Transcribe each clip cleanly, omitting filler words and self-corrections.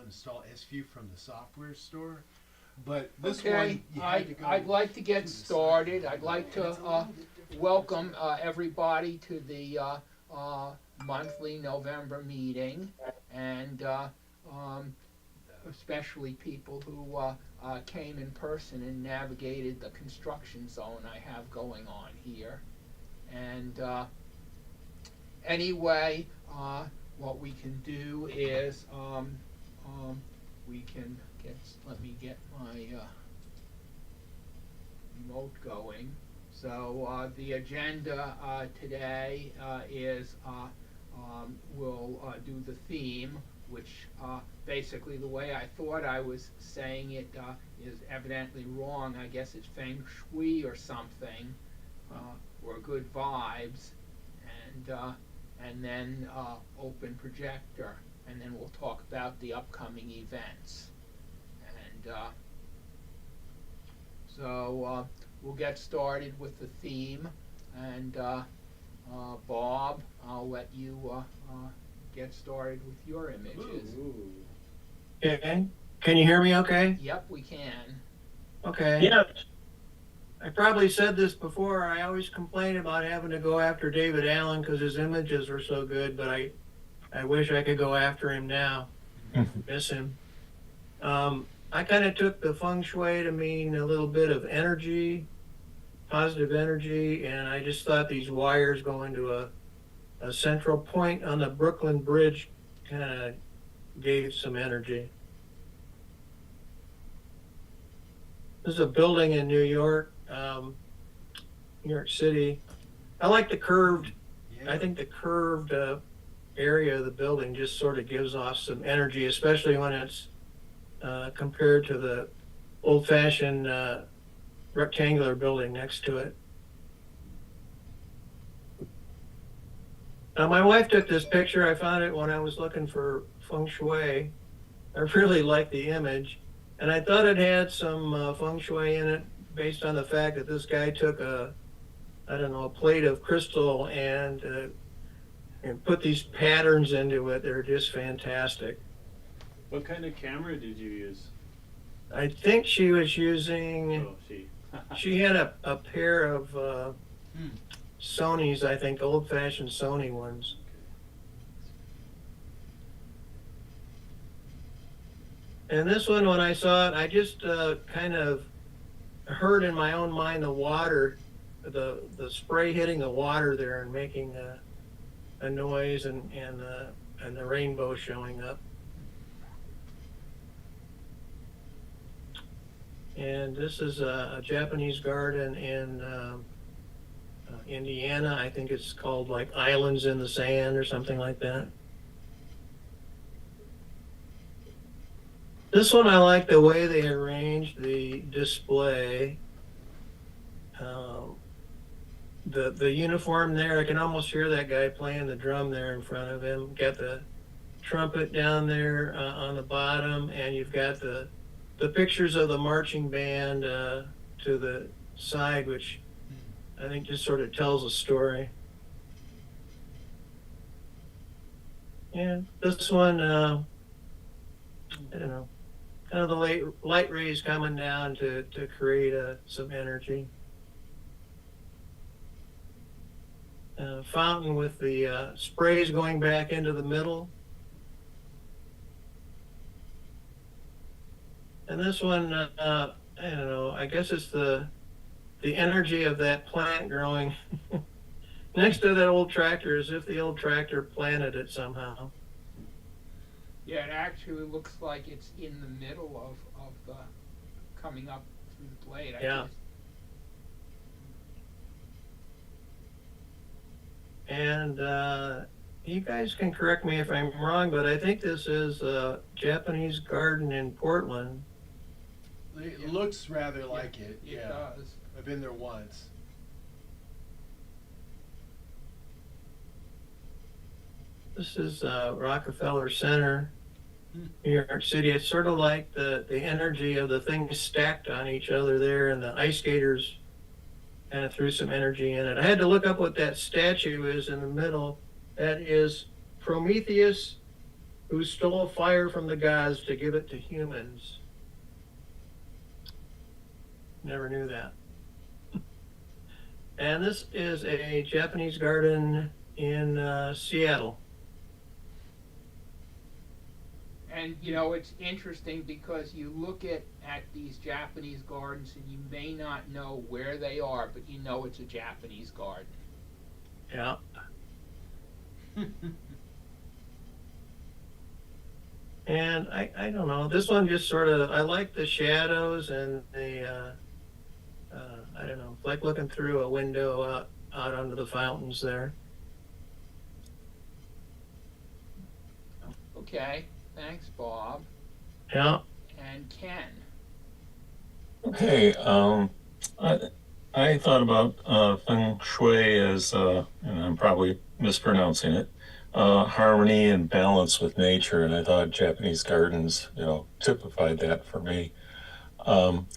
install SView from the software store. But this Okay, one, you had to go I'd like to get to the started. side. I'd like And to it's a little bit different. welcome everybody to the monthly November meeting, and especially people who came in person and navigated the construction zone I have going on here. And anyway, what we can do is we can let me get my remote going. So the agenda today is we'll do the theme, which basically the way I thought I was saying it is evidently wrong. I guess it's feng shui or something, or good vibes, and then open projector, and then we'll talk about the upcoming events. And so we'll get started with the theme, and Bob, I'll let you get started with your images. Ooh. Okay. Can you hear me okay? Yep, we can. Okay. Yeah. I probably said this before. I always complain about having to go after David Allen because his images were so good, but I wish I could go after him now. Miss him. I kind of took the feng shui to mean a little bit of energy, positive energy, and I just thought these wires going to a central point on the Brooklyn Bridge kind of gave some energy. This is a building in New York, New York City. I like the curved, Yeah. I think the curved area of the building just sort of gives off some energy, especially when it's compared to the old-fashioned rectangular building next to it. Now, my wife took this picture. I found it when I was looking for feng shui. I really liked the image, and I thought it had some feng shui in it based on the fact that this guy took a plate of crystal and put these patterns into it. They're just fantastic. What kind of camera did you use? I think she was using, Oh, she had a pair of Sony's, I think, old-fashioned Sony ones. And this one, when I saw it, I just kind of heard in my own mind the water, the spray hitting the water there and making a noise, and the rainbow showing up. And this is a Japanese garden in Indiana. I think it's called like Islands in the Sand or something like that. This one, I like the way they arranged the display. The uniform there, I can almost hear that guy playing the drum there in front of him. Got the trumpet down there on the bottom, and you've got the pictures of the marching band to the side, which I think just sort of tells a story. And this one, I don't know, kind of the light rays coming down to create some energy. Fountain with the sprays going back into the middle. And this one, I don't know, I guess it's the energy of that plant growing next to that old tractor, as if the old tractor planted it somehow. Yeah, it actually looks like it's in the middle of the coming up through the blade. Yeah. And you guys can correct me if I'm wrong, but I think this is a Japanese garden in Portland. It looks rather like it. It Yeah. does. I've been there once. This is Rockefeller Center, New York City. It's sort of like the energy of the things stacked on each other there, and the ice skaters kind of threw some energy in it. I had to look up what that statue is in the middle. That is Prometheus who stole fire from the gods to give it to humans. Never knew that. And this is a Japanese garden in Seattle. And you know, it's interesting because you look at these Japanese gardens and you may not know where they are, but you know it's a Japanese garden. Yeah. And I don't know, this one just sort of, I like the shadows and the, I don't know, like looking through a window out onto the fountains there. Okay, thanks, Bob. Yeah. And Ken. Okay, I thought about feng shui as, and I'm probably mispronouncing it, harmony and balance with nature, and I thought Japanese gardens, typified that for me. Um,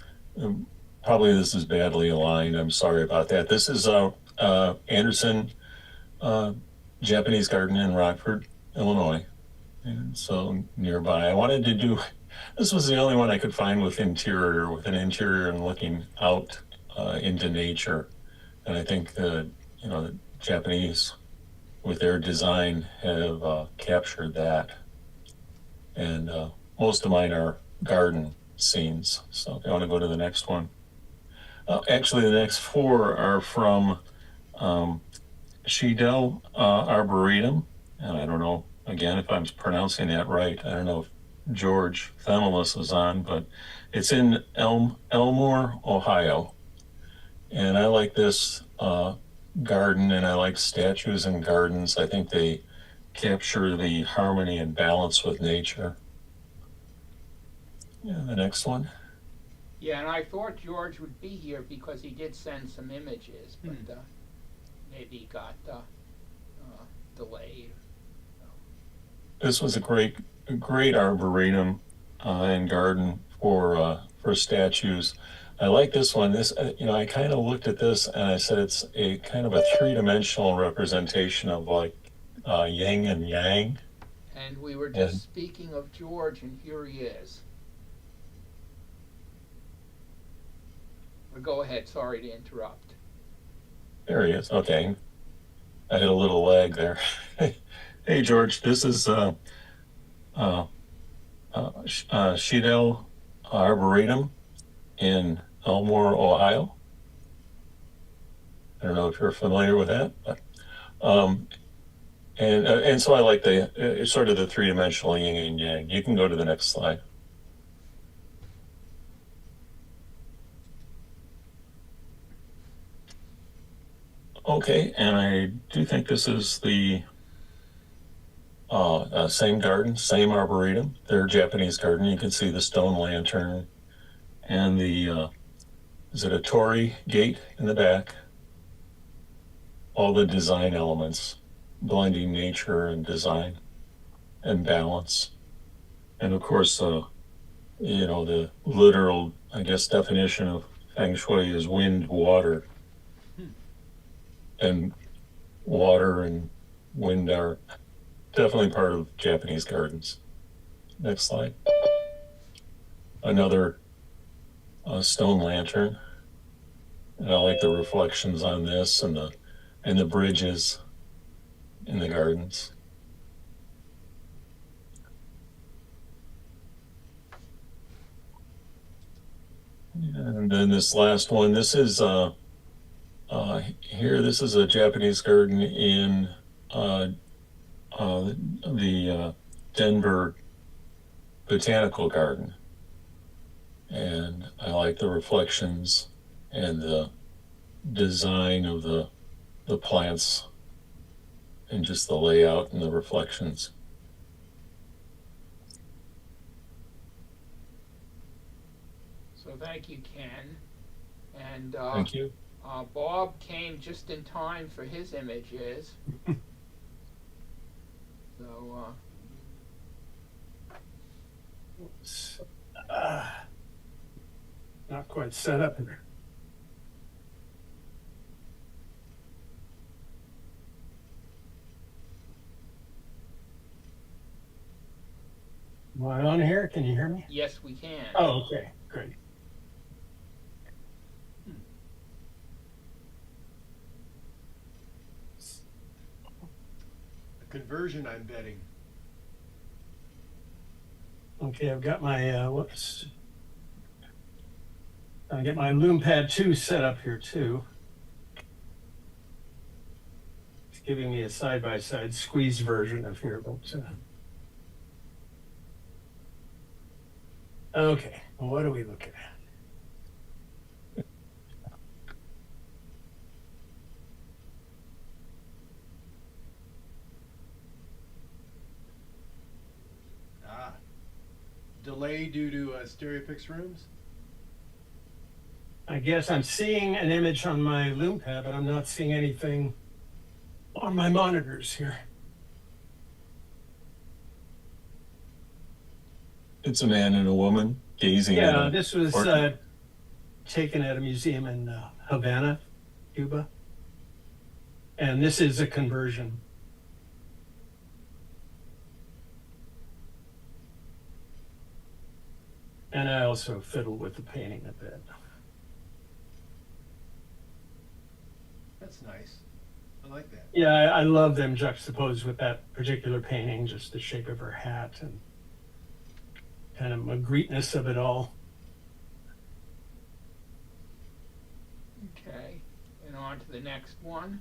Probably this is badly aligned. I'm sorry about that. This is Anderson Japanese Garden in Rockford, Illinois, and so nearby. I wanted to do. This was the only one I could find with an interior and looking out into nature. And I think the Japanese, with their design, have captured that. And most of mine are garden scenes. So if you want to go to the next one. Actually, the next four are from Shidell Arboretum. And I don't know, again, if I'm pronouncing that right. I don't know if George Themelis is on, but it's in Elmore, Ohio. And I like this garden, and I like statues and gardens. I think they capture the harmony and balance with nature. Yeah, the next one. Yeah, and I thought George would be here because he did send some images, but maybe he got delayed. This was a great arboretum and garden for statues. I like this one. This, I kind of looked at this and I said it's a kind of a three-dimensional representation of like yin and yang. And we were just speaking of George, and here he is. Go ahead. Sorry to interrupt. There he is. Okay, I had a little lag there. Hey George, this is Shidell Arboretum in Elmore, Ohio. I don't know if you're familiar with that, but and so I like the sort of the three-dimensional yin and yang. You can go to the next slide. Okay, and I do think this is the same garden, same arboretum. Their Japanese garden. You can see the stone lantern and the is it a torii gate in the back? All the design elements, blending nature and design and balance. And of course, the literal, I guess, definition of feng shui is wind, water. And water and wind are definitely part of Japanese gardens. Next slide. Another stone lantern. And I like the reflections on this and the bridges in the gardens. And then this last one, this is here, this is a Japanese garden in the Denver Botanical Garden. And I like the reflections and the design of the plants and just the layout and the reflections. So thank you, Ken. And Thank you. Bob came just in time for his images. So not quite set up here. Am I on here? Can you hear me? Yes, we can. Oh, okay, great. A conversion, I'm betting. Okay, I've got my, I get my Lume Pad 2 set up here too. It's giving me a side-by-side squeeze version of here, but, okay, well, what are we looking at? Ah. Delay due to Stereopix rooms? I guess I'm seeing an image on my Lume Pad, but I'm not seeing anything on my monitors here. It's a man and a woman gazing at Yeah, a this was portrait. taken at a museum in Havana, Cuba. And this is a conversion. And I also fiddle with the painting a bit. That's nice. I like that. Yeah, I love them juxtaposed with that particular painting, just the shape of her hat and kind of Magritte-ness of it all. Okay, and on to the next one.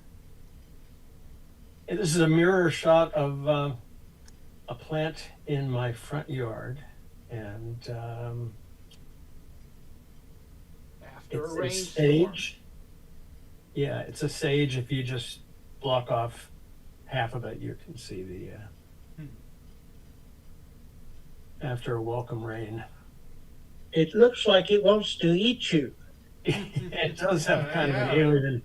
And this is a mirror shot of a plant in my front yard. And After it's a a rainstorm. sage. Yeah, it's a sage. If you just block off half of it, you can see the after a welcome rain. It looks like it wants to eat you. It does have kind Yeah. of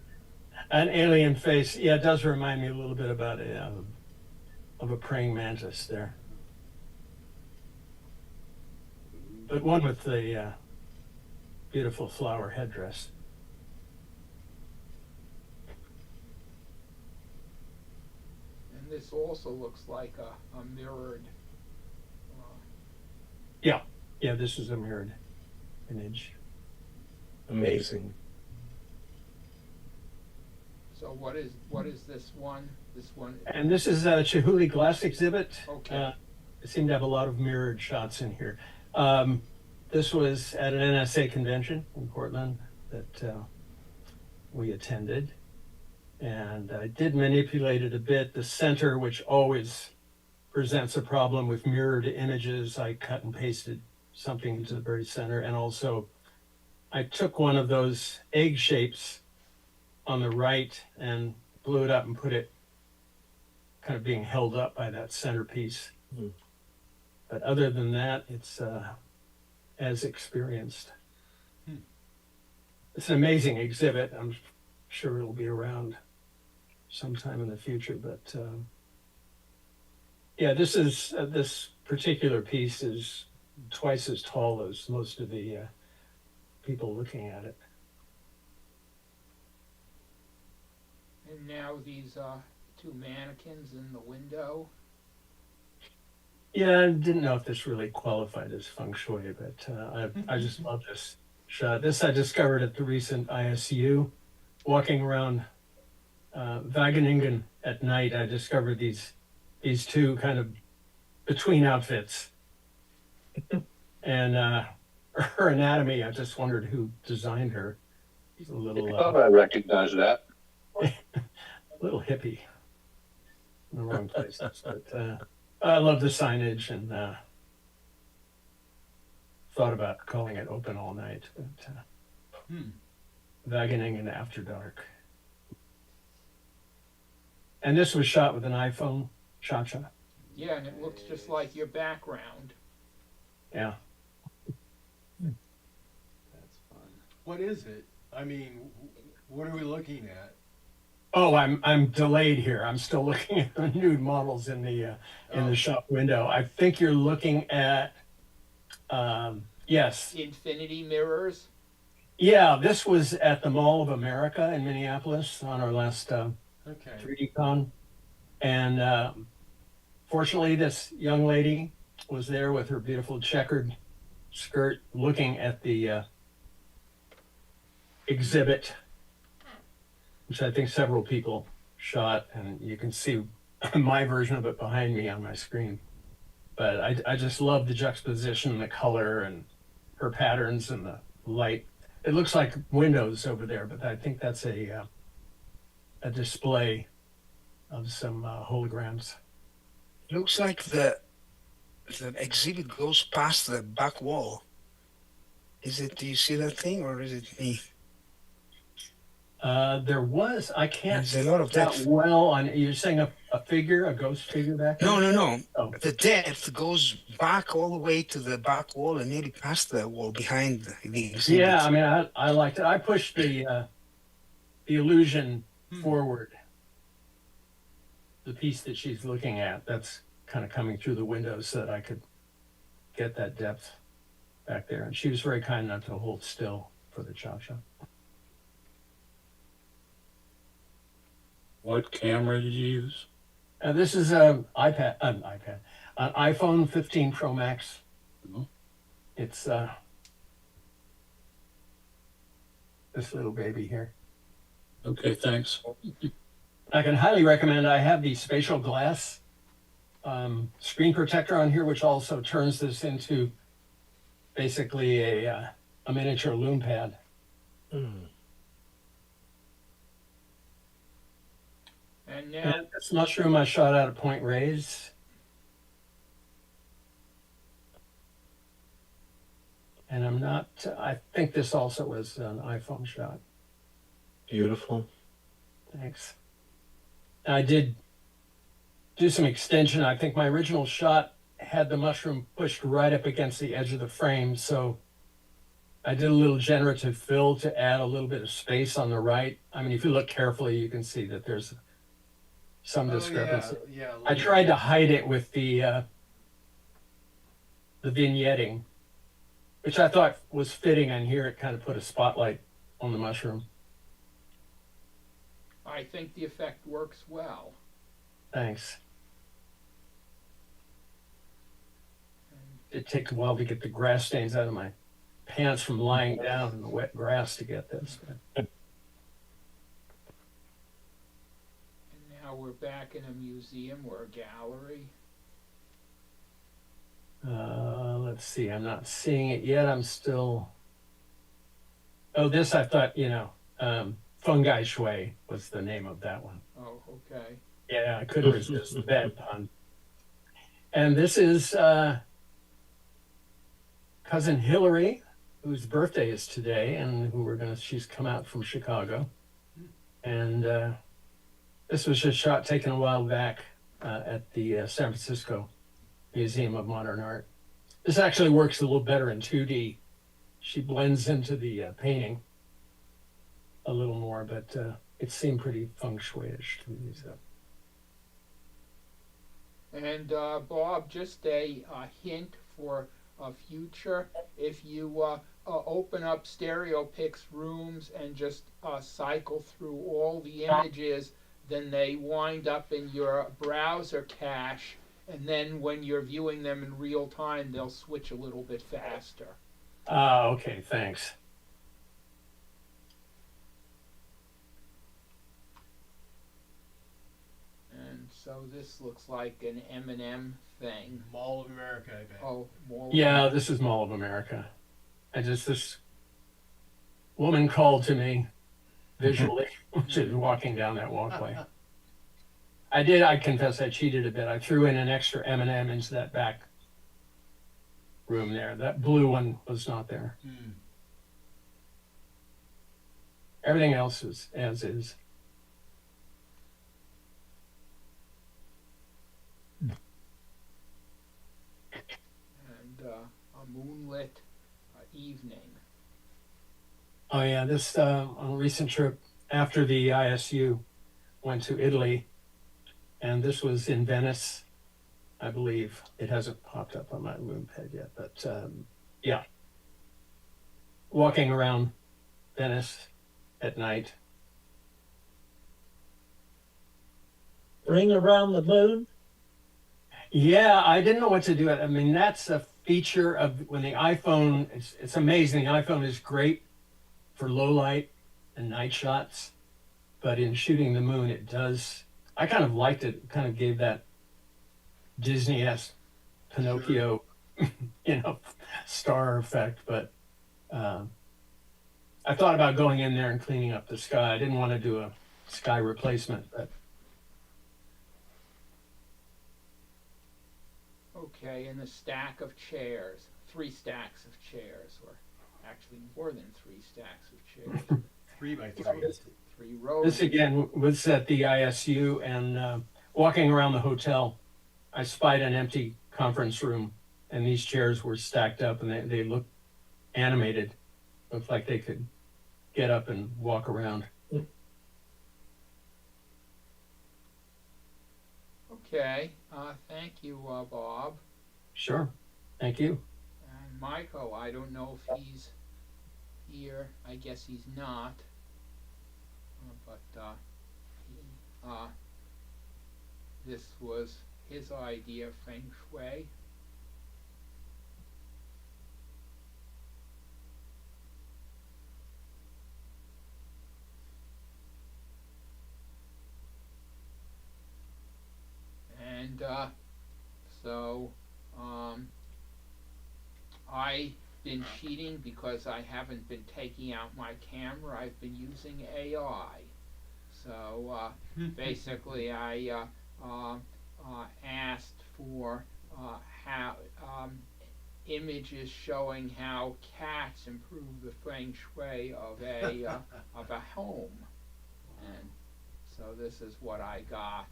an alien face. Yeah, it does remind me a little bit about of a praying mantis there. But one with the beautiful flower headdress. And this also looks like a mirrored. Yeah, this is a mirrored image. Amazing. So what is this one? This one. And this is a Chihuly glass exhibit. Okay. It seemed to have a lot of mirrored shots in here. This was at an NSA convention in Portland that we attended. And I did manipulate it a bit. The center, which always presents a problem with mirrored images, I cut and pasted something into the very center. And also, I took one of those egg shapes on the right and blew it up and put it kind of being held up by that centerpiece. Mm. But other than that, it's as experienced. It's an amazing exhibit. I'm sure it'll be around sometime in the future. But yeah, this particular piece is twice as tall as most of the people looking at it. And now these two mannequins in the window. Yeah, I didn't know if this really qualified as feng shui, but I just love this shot. This I discovered at the recent ISU. Walking around Wageningen at night, I discovered these two kind of between outfits. And her anatomy, I just wondered who designed her. She's a little I recognize that. little hippie in the wrong places. But I love the signage and thought about calling it open all night. But Wageningen After Dark. And this was shot with an iPhone, Cha-Cha. Yeah, and it looks just like your background. Yeah. That's fun. What is it? I mean, what are we looking at? Oh, I'm delayed here. I'm still looking at the nude models in the shop window. I think you're looking at yes. Infinity mirrors. Yeah, this was at the Mall of America in Minneapolis on our last Okay. 3D Con. And fortunately, this young lady was there with her beautiful checkered skirt looking at the exhibit, which I think several people shot, and you can see my version of it behind me on my screen. But I just love the juxtaposition and the color and her patterns and the light. It looks like windows over there, but I think that's a display of some holograms. Looks like the exhibit goes past the back wall. Is it? Do you see that thing, or is it me? There was, I can't There's a lot of that depth. well on, you're saying a figure, a ghost figure back there? No. Oh. The depth goes back all the way to the back wall and nearly past the wall behind the exhibit. Yeah, I mean, I liked it. I pushed the illusion forward. The piece that she's looking at, that's kind of coming through the window so that I could get that depth back there. And she was very kind enough to hold still for the chop shop. What camera did you use? This is an iPhone 15 Pro Max. Mhm. It's this little baby here. Okay, thanks. I can highly recommend. I have the spatial glass screen protector on here, which also turns this into basically a miniature Lume Pad. And now, And this mushroom I shot out of Point Reyes. And I'm not, I think this also was an iPhone shot. Beautiful. Thanks. I did do some extension. I think my original shot had the mushroom pushed right up against the edge of the frame. So I did a little generative fill to add a little bit of space on the right. I mean, if you look carefully, you can see that there's some discrepancy. Yeah. I tried to hide it with the vignetting, which I thought was fitting on here. It kind of put a spotlight on the mushroom. I think the effect works well. Thanks. It takes a while to get the grass stains out of my pants from lying down in the wet grass to get this. And now we're back in a museum or a gallery. Let's see. I'm not seeing it yet. I'm still. Oh, this I thought, Fungi Shui was the name of that one. Oh, okay. Yeah, I couldn't resist the bad pun. And this is cousin Hillary, whose birthday is today, and she's come out from Chicago. And this was just shot taken a while back at the San Francisco Museum of Modern Art. This actually works a little better in 2D. She blends into the painting a little more, but it seemed pretty feng shui-ish to me. So. And Bob, just a hint for future, if you open up Stereopic's rooms and just cycle through all the images, then they wind up in your browser cache, and then when you're viewing them in real time, they'll switch a little bit faster. Okay, thanks. And so this looks like an M&M thing. Mall of America, I bet. Oh, more. Yeah, this is Mall of America. This woman called to me visually, she was walking down that walkway. I confess I cheated a bit. I threw in an extra M&M into that back room there. That blue one was not there. Everything else is as is. And a moonlit evening. Oh yeah, this on a recent trip after the ISU went to Italy, and this was in Venice, I believe. It hasn't popped up on my Lume Pad yet, but yeah. Walking around Venice at night. Ring around the moon? Yeah, I didn't know what to do. I mean, that's a feature of when the iPhone, it's amazing. The iPhone is great for low light and night shots, but in shooting the moon, it does. I kind of liked it. It kind of gave that Disney-esque Pinocchio, you know, star effect. But I thought about going in there and cleaning up the sky. I didn't want to do a sky replacement, but Okay, and the stack of chairs, 3 stacks of chairs, or actually more than 3 stacks of chairs, 3 by 3. 3 rows. this again was at the ISU, and walking around the hotel, I spied an empty conference room, and these chairs were stacked up, and they looked animated. Looked like they could get up and walk around. Okay, thank you, Bob. Sure. Thank you. And Michael, I don't know if he's here. I guess he's not. But this was his idea of Feng Shui. And so I've been cheating because I haven't been taking out my camera. I've been using AI. So basically I asked for how images showing how cats improve the feng shui of a home. And so this is what I got.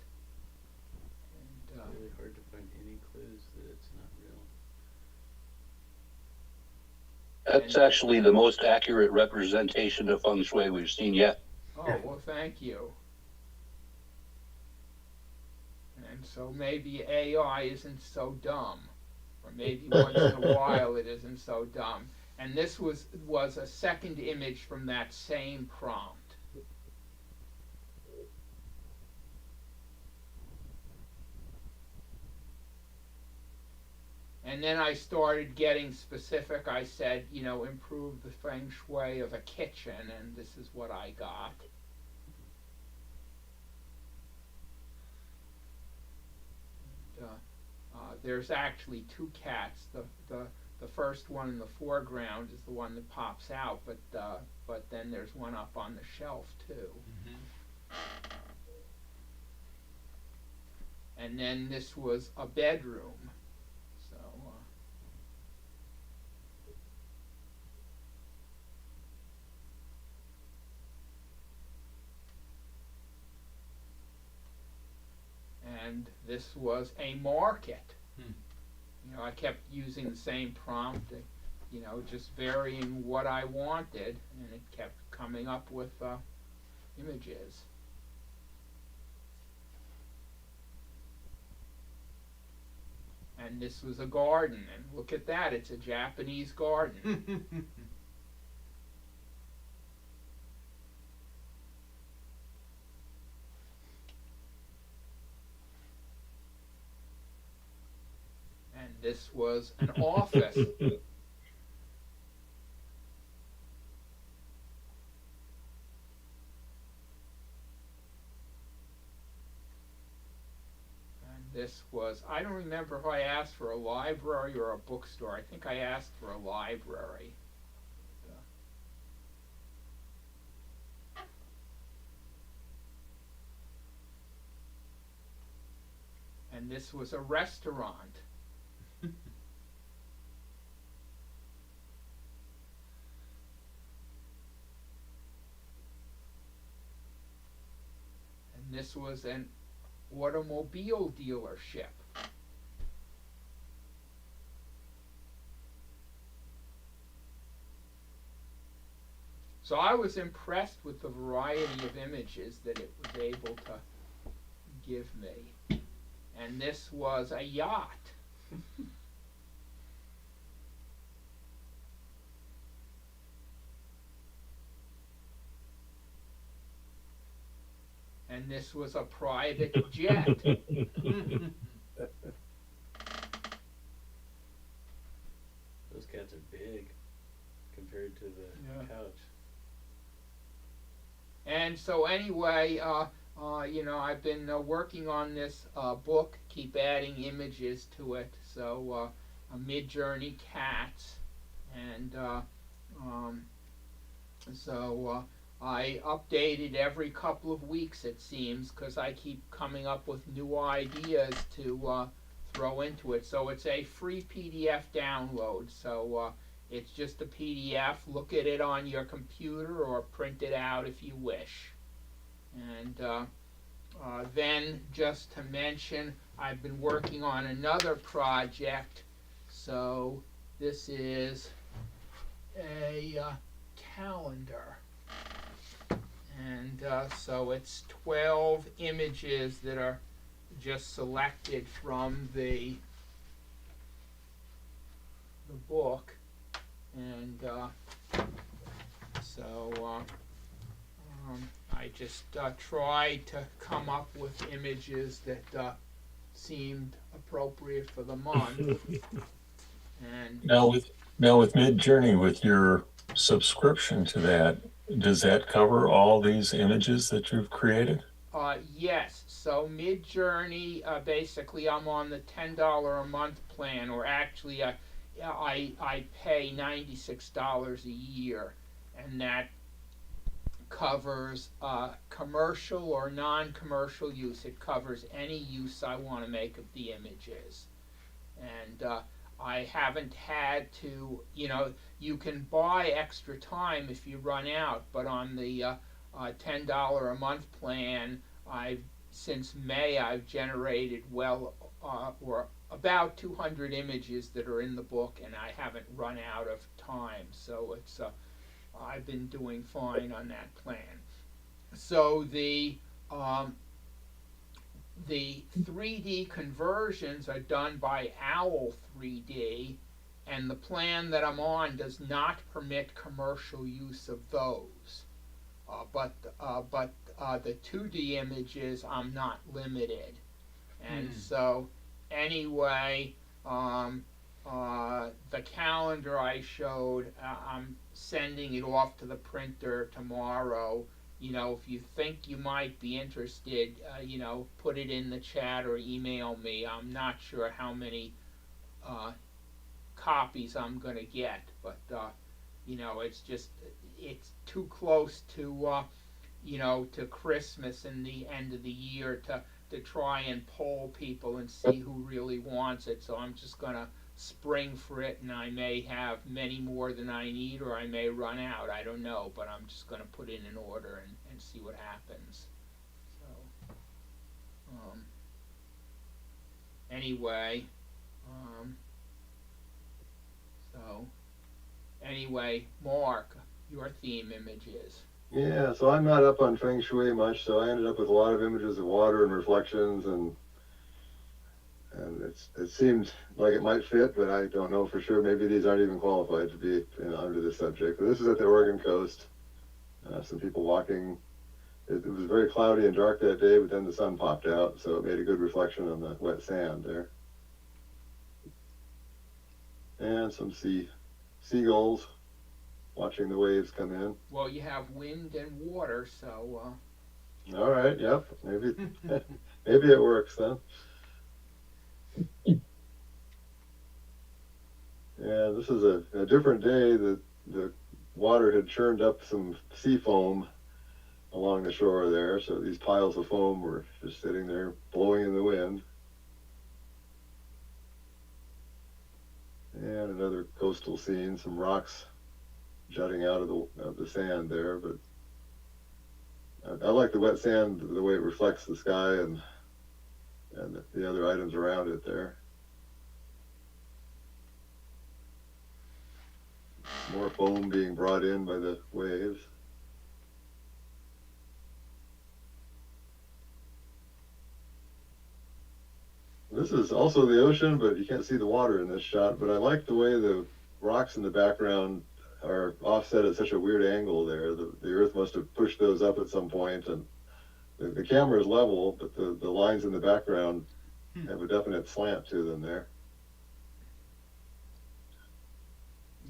Really hard to find any clues that it's not real. That's actually the most accurate representation of feng shui we've seen yet. Oh, well, thank you. And so maybe AI isn't so dumb, or maybe once in a while it isn't so dumb. And this was a second image from that same prompt. And then I started getting specific. I said, you know, improve the feng shui of a kitchen, and this is what I got. And, there's actually 2 cats. The first one in the foreground is the one that pops out, but then there's one up on the shelf too. Mm-hmm. And then this was a bedroom. And this was a market. You know, I kept using the same prompt, you know, just varying what I wanted, and it kept coming up with images. And this was a garden, and look at that, it's a Japanese garden. And this was an office. And this was, I don't remember if I asked for a library or a bookstore. I think I asked for a library. And this was a restaurant. And this was an automobile dealership. So I was impressed with the variety of images that it was able to give me. And this was a yacht. And this was a private jet. cats are big compared to the Yeah. couch. And so anyway, I've been working on this book, keep adding images to it. So a Mid-Journey Cats, and I update it every couple of weeks, it seems, because I keep coming up with new ideas to throw into it. So it's a free PDF download. So it's just a PDF. Look at it on your computer or print it out if you wish. And then, just to mention, I've been working on another project. So this is a calendar. And so it's 12 images that are just selected from the book. And I just tried to come up with images that seemed appropriate for the month. And Now with Mid-Journey, with your subscription to that, does that cover all these images that you've created? Yes, so Mid-Journey, basically I'm on the $10 a month plan, or actually I pay $96 a year, and that covers commercial or non-commercial use. It covers any use I want to make of the images. And I haven't had to, you can buy extra time if you run out, but on the $10 a month plan, since May I've generated or about 200 images that are in the book, and I haven't run out of time. So it's I've been doing fine on that plan. So the 3D conversions are done by Owl 3D, and the plan that I'm on does not permit commercial use of those. But the 2D images, I'm not limited. And so anyway, the calendar I showed, I'm sending it off to the printer tomorrow. If you think you might be interested, put it in the chat or email me. I'm not sure how many copies I'm going to get, but it's too close to to Christmas and the end of the year to try and poll people and see who really wants it. So I'm just going to spring for it, and I may have many more than I need, or I may run out. I don't know, but I'm just going to put in an order and see what happens. Anyway, Mark, your theme images. Yeah, so I'm not up on Feng Shui much, so I ended up with a lot of images of water and reflections, and it seemed like it might fit, but I don't know for sure. Maybe these aren't even qualified to be under this subject. But this is at the Oregon coast. Some people walking. It was very cloudy and dark that day, but then the sun popped out, so it made a good reflection on the wet sand there. And some seagulls watching the waves come in. Well, you have wind and water, so. All right. Yep. Maybe maybe it works then. Yeah, this is a different day. The water had churned up some sea foam along the shore there, so these piles of foam were just sitting there blowing in the wind. And another coastal scene, some rocks jutting out of the sand there, but I like the wet sand, the way it reflects the sky and the other items around it there. More foam being brought in by the waves. This is also the ocean, but you can't see the water in this shot, but I like the way the rocks in the background are offset at such a weird angle there. The earth must have pushed those up at some point, and the camera is level, but the lines in the background have a definite slant to them there.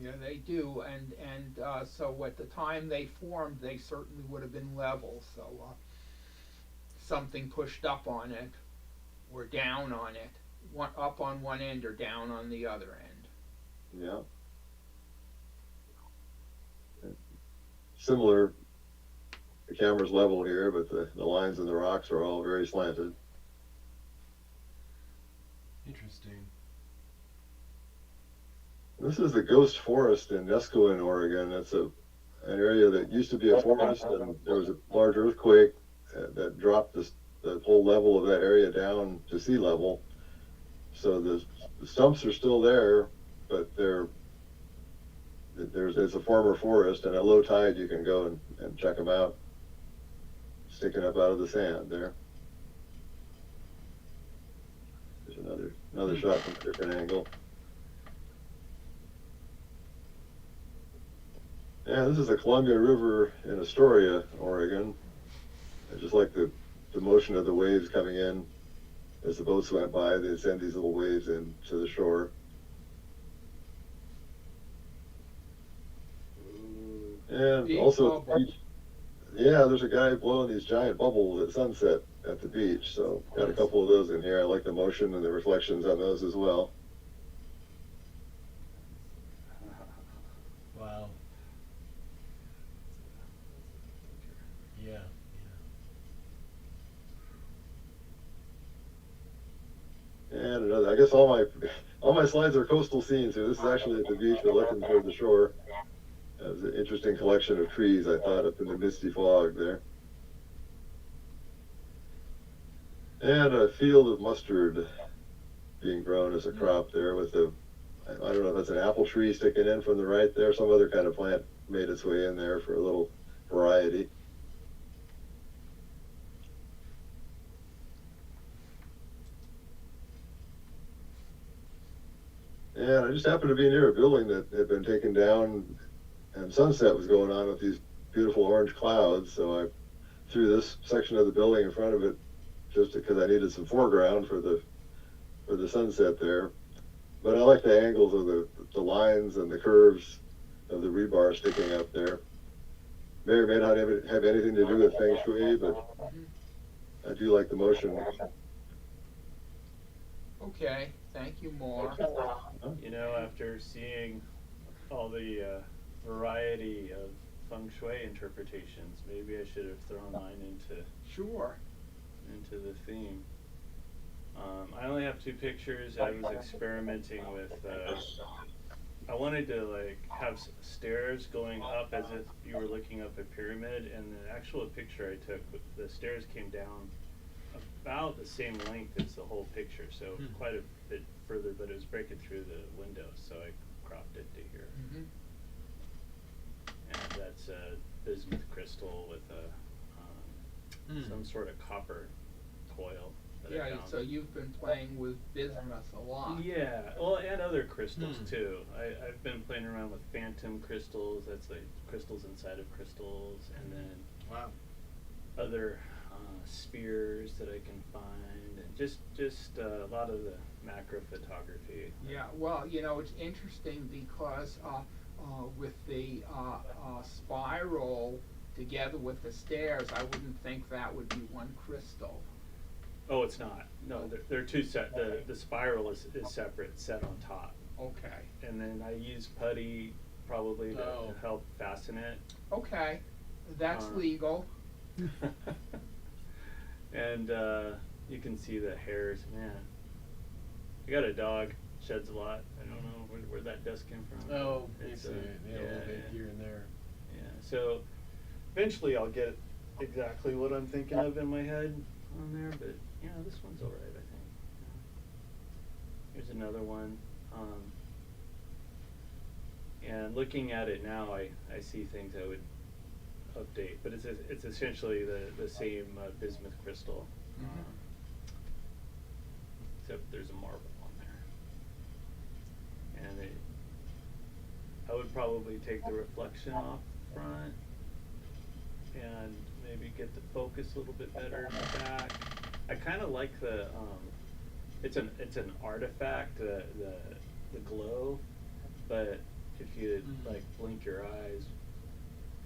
Yeah, they do, and so at the time they formed, they certainly would have been level. So something pushed up on it or down on it, one up on one end or down on the other end. Yeah. Similar, the camera's level here, but the lines in the rocks are all very slanted. Interesting. This is the Ghost Forest in Nescoin, Oregon. It's an area that used to be a forest, and there was a large earthquake that dropped the whole level of that area down to sea level. So the stumps are still there, but it's a former forest, and at low tide you can go and check them out, sticking up out of the sand there. There's another shot from a different angle. Yeah, this is the Columbia River in Astoria, Oregon. I just like the motion of the waves coming in as the boats went by. They'd send these little waves in to the shore. And Big also, bubble. yeah, there's a guy blowing these giant bubbles at sunset at the beach. So got a couple of those in here. I like the motion and the reflections on those as well. Wow. Yeah. And another, I guess all my slides are coastal scenes here. This is actually at the beach. We're looking toward the shore. It was an interesting collection of trees, I thought, up in the misty fog there. And a field of mustard being grown as a crop there with I don't know if that's an apple tree sticking in from the right there. Some other kind of plant made its way in there for a little variety. And I just happened to be near a building that had been taken down, and sunset was going on with these beautiful orange clouds. So I threw this section of the building in front of it just because I needed some foreground for the sunset there. But I like the angles of the lines and the curves of the rebar sticking up there. May or may not have anything to do with Feng Shui, but I do like the motion. Okay, thank you, more. You know, after seeing all the variety of feng shui interpretations, maybe I should have thrown mine into the theme. I only have 2 pictures. I was experimenting with. I wanted to like have stairs going up as if you were looking up a pyramid, and the actual picture I took, the stairs came down about the same length as the whole picture, so quite a bit further, but it was breaking through the window, so I cropped it to here. And that's a bismuth crystal with some sort of copper coil. Yeah, so you've been playing with bismuth a lot. Yeah, well, and other crystals too. I've been playing around with phantom crystals. That's like crystals inside of crystals, and then other spheres that I can find, and just a lot of the macro photography. Yeah, well, you know, it's interesting because with the spiral together with the stairs, I wouldn't think that would be one crystal. Oh, it's not. No, they're 2 set. The spiral is separate, set on top. Okay. And then I use putty probably to help fasten it. Okay, that's legal. And you can see the hairs. Man, I got a dog. Sheds a lot. I don't know where that dust came from. Oh, it's a little bit here and there. Yeah. So eventually I'll get exactly what I'm thinking of in my head on there, but yeah, this one's all right, I think. Here's another one. And looking at it now, I see things I would update, but it's essentially the same bismuth crystal, except there's a marble on there. And I would probably take the reflection off front and maybe get the focus a little bit better in the back. I kind of like the it's an artifact, the glow, but if you like blink your eyes,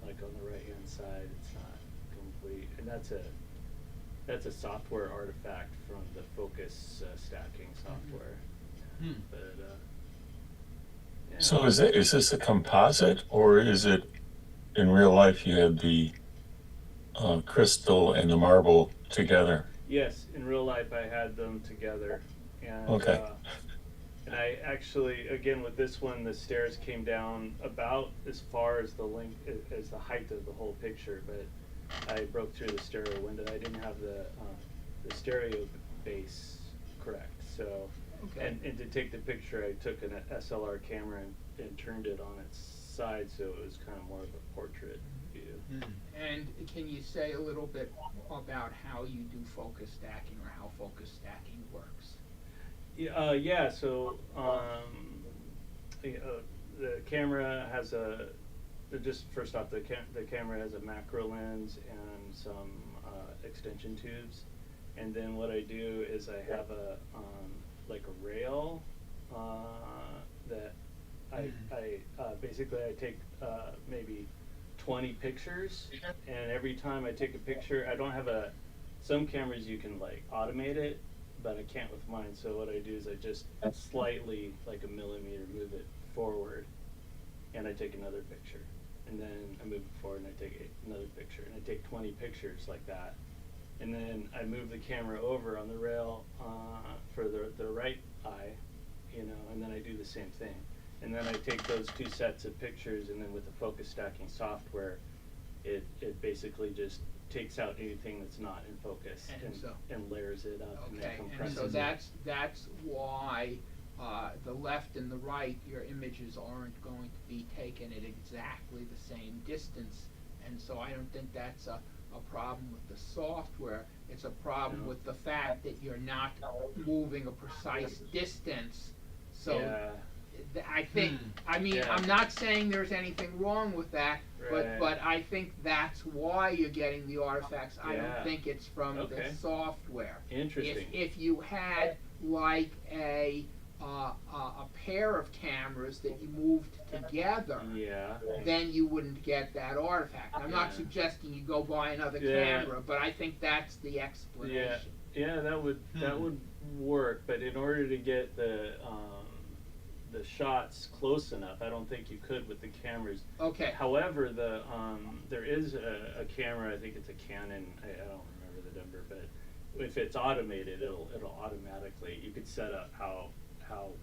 like on the right hand side, it's not complete. And that's a software artifact from the focus stacking software. Yeah. But yeah. So is this a composite, or is it in real life you had the crystal and the marble together? Yes, in real life I had them together, and Okay. And I actually, again with this one, the stairs came down about as far as the length as the height of the whole picture, but I broke through the stereo window. I didn't have the stereo base correct, so and to take the picture, I took an SLR camera and turned it on its side, so it was kind of more of a portrait view. And can you say a little bit about how you do focus stacking, or how focus stacking works? Yeah, so the camera has just first off, the camera has a macro lens and some extension tubes, and then what I do is I have a like a rail that I basically I take maybe 20 pictures, and every time I take a picture, I don't have some cameras you can like automate it, but I can't with mine. So what I do is I just slightly, like a millimeter, move it forward, and I take another picture, and then I move it forward and I take another picture, and I take 20 pictures like that, and then I move the camera over on the rail for the right eye, and then I do the same thing, and then I take those two sets of pictures, and then with the focus stacking software, it basically just takes out anything that's not in focus and layers it up and then compresses and so it. that's why the left and the right, your images aren't going to be taken at exactly the same distance, and so I don't think that's a problem with the software. It's a problem with the fact that you're not moving a precise distance. So I think, I mean, I'm not saying there's anything wrong with that, but I think that's why you're getting the artifacts. I don't think it's from the software. Interesting. If you had like a pair of cameras that you moved together, then you wouldn't get that artifact. I'm not suggesting you go buy another camera, but I think that's the explanation. Yeah, that would work, but in order to get the shots close enough, I don't think you could with the cameras. Okay. However, there is a camera, I think it's a Canon, I don't remember the number, but if it's automated, it'll automatically, you could set up how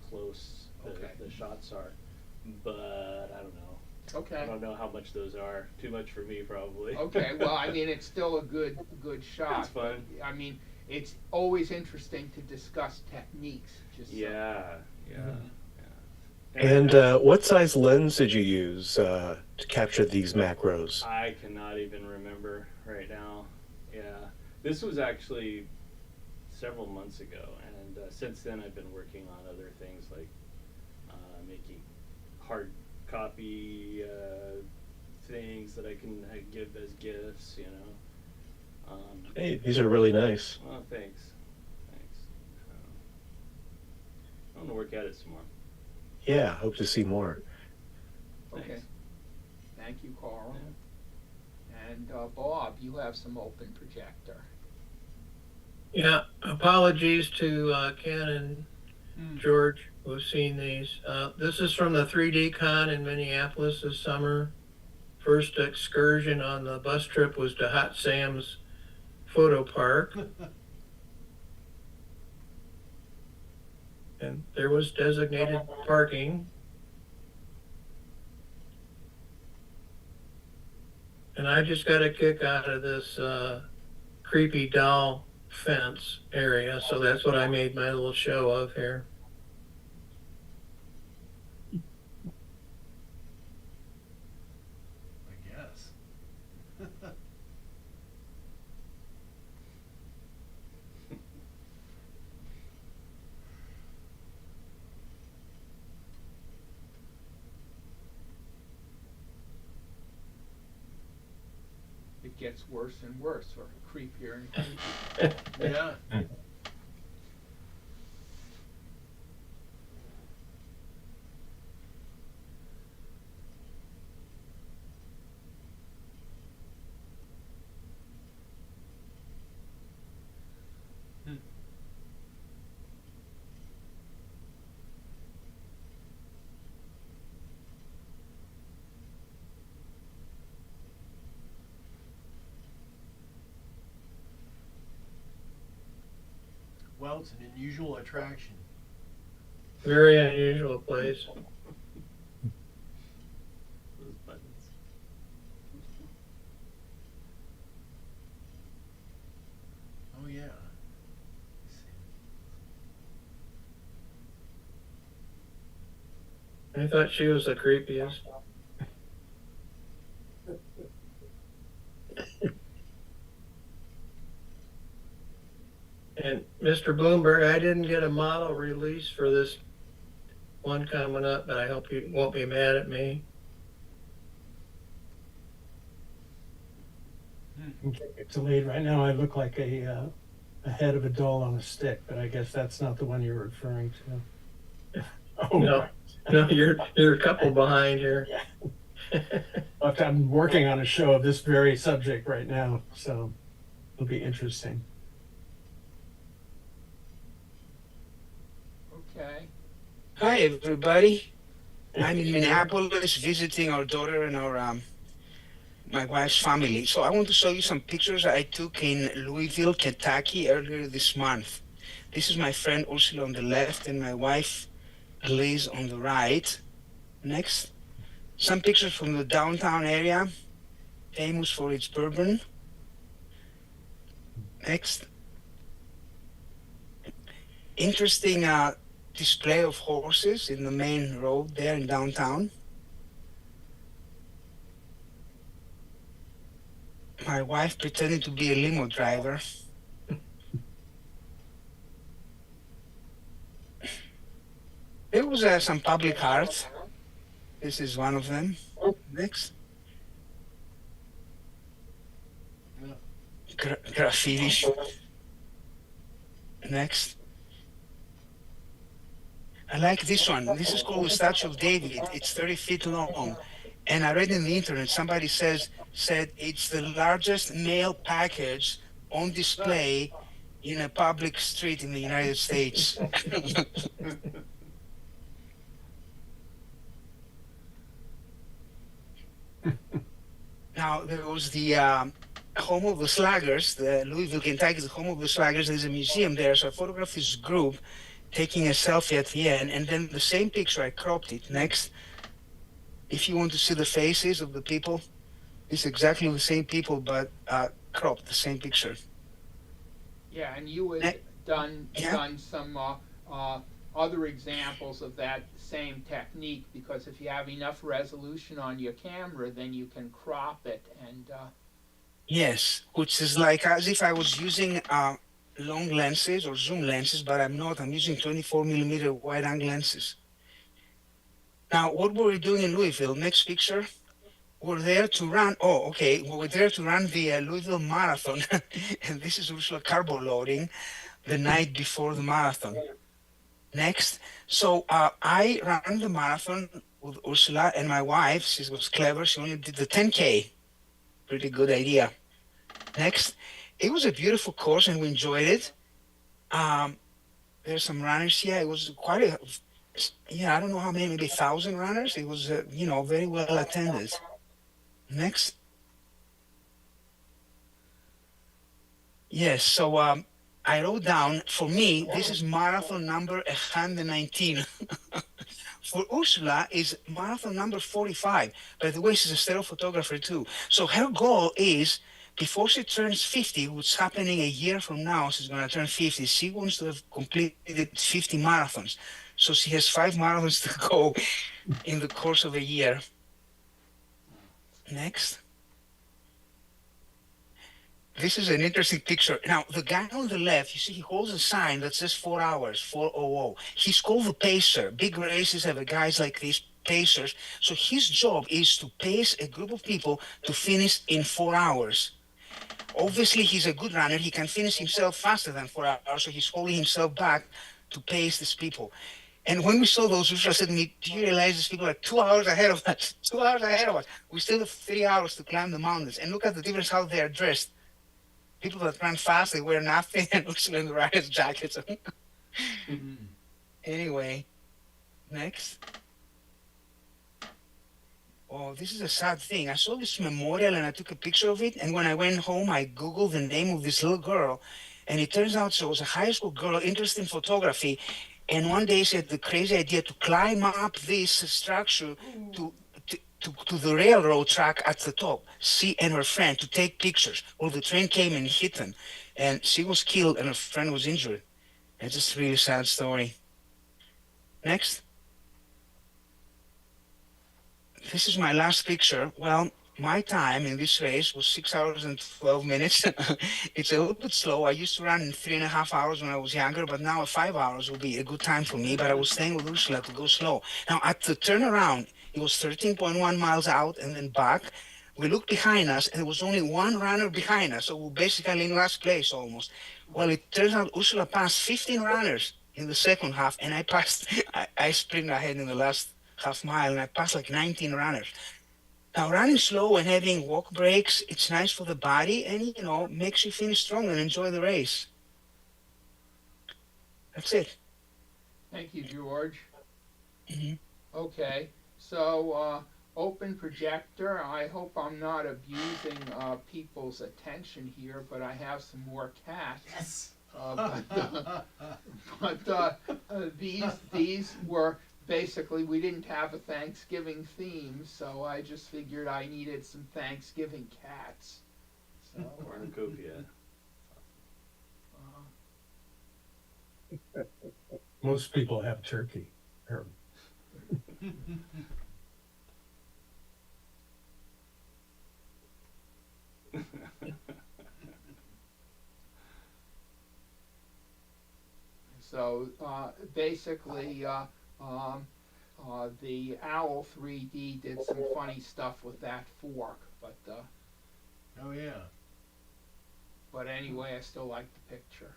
close the shots are, but I don't know. Okay. I don't know how much those are. Too much for me, probably. Okay, well, I mean, it's still a good shot. It's fun. I mean, it's always interesting to discuss techniques. Yeah. And what size lens did you use to capture these macros? I cannot even remember right now. Yeah, this was actually several months ago, and since then I've been working on other things like making hard copy things that I can give as gifts, Hey, these are really nice. Well, thanks. I'm gonna work at it some more. Yeah, hope to see more. Okay. Thanks. Thank you, Carl. Yeah. And Bob, you have some open projector. Yeah, apologies to Ken and George who've seen these. This is from the 3D Con in Minneapolis this summer. First excursion on the bus trip was to Hot Sam's Photo Park. And there was designated parking. And I just got a kick out of this creepy doll fence area, so that's what I made my little show of here. I guess. It gets worse and worse, or creepier and creepier. Yeah. it's an unusual attraction. Very unusual place. Those buttons. Oh yeah. I thought she was the creepiest. And Mr. Bloomberg, I didn't get a model release for this one coming up, but I hope you won't be mad at me. It's delayed right now. I look like a head of a doll on a stick, but I guess that's not the one you're referring to. Oh, No, no, you're a couple behind here. I'm working on a show of this very subject right now, so it'll be interesting. Okay. Hi, everybody. I'm in Minneapolis visiting our daughter and our my wife's family. So I want to show you some pictures I took in Louisville, Kentucky earlier this month. This is my friend Ursula on the left and my wife Liz on the right. Next. Some pictures from the downtown area, famous for its bourbon. Next. Interesting display of horses in the main road there in downtown. My wife pretending to be a limo driver. There was some public art. This is one of them. Next. Graffiti. Next. I like this one. This is called the Statue of David. It's 30 feet long. And I read in the internet, somebody said it's the largest mail package on display in a public street in the United States. Now, there was the home of the Slaggers, the Louisville, Kentucky, the home of the Slaggers. There's a museum there, so I photographed this group taking a selfie at the end, and then the same picture, I cropped it. Next, if you want to see the faces of the people, it's exactly the same people, but cropped, the same picture. Yeah, and you had done some other examples of that same technique, because if you have enough resolution on your camera, then you can crop it and Yes, which is like as if I was using long lenses or zoom lenses, but I'm not. I'm using 24mm wide angle lenses. Now, what were we doing in Louisville? Next picture. We're there to run. Oh, okay. We're there to run the Louisville Marathon, and this is Ursula carbo loading the night before the marathon. Next. So I ran the marathon with Ursula and my wife. She was clever. She only did the 10K. Pretty good idea. Next. It was a beautiful course and we enjoyed it. There's some runners here. It was quite a, I don't know how many, maybe 1,000 runners. It was, very well attended. Next. Yes, so I wrote down, for me, this is marathon number 119. For Ursula is marathon number 45. By the way, she's a stereo photographer too. So her goal is, before she turns 50, which is happening a year from now, she's going to turn 50, she wants to have completed 50 marathons. So she has 5 marathons to go in the course of a year. Next. This is an interesting picture. Now, the guy on the left, you see, he holds a sign that says 4 hours, 4:00. He's called the pacer. Big races have guys like these pacers. So his job is to pace a group of people to finish in 4 hours. Obviously, he's a good runner. He can finish himself faster than 4 hours, so he's holding himself back to pace these people. And when we saw those, Ursula said to me, do you realize these people are 2 hours ahead of us? 2 hours ahead of us. We still have 3 hours to climb the mountains. And look at the difference how they're dressed. People that run fast, they wear nothing, and Ursula in the rider's jackets. Anyway, next. Oh, this is a sad thing. I saw this memorial and I took a picture of it. And when I went home, I Googled the name of this little girl. And it turns out she was a high school girl interested in photography. And one day she had the crazy idea to climb up this structure to the railroad track at the top. She and her friend to take pictures. Well, the train came and hit them. And she was killed and her friend was injured. It's just a really sad story. Next. This is my last picture. Well, my time in this race was 6 hours and 12 minutes. It's a little bit slow. I used to run in 3.5 hours when I was younger, but now 5 hours will be a good time for me. But I was staying with Ursula to go slow. Now, at the turnaround, it was 13.1 miles out and then back. We looked behind us, and there was only one runner behind us, so we're basically in last place almost. Well, it turns out Ursula passed 15 runners in the second half, and I sprinted ahead in the last half mile, and I passed like 19 runners. Now, running slow and having walk breaks, it's nice for the body and, you know, makes you finish strong and enjoy the race. That's it. Thank you, George. Mhm. Okay, so open projector. I hope I'm not abusing people's attention here, but I have some more cats. Yes. These were basically, we didn't have a Thanksgiving theme, so I just figured I needed some Thanksgiving cats. So, Cornucopia. Most people have turkey. Herb. So basically, the Owl 3D did some funny stuff with that fork, but Oh yeah. but anyway, I still like the picture.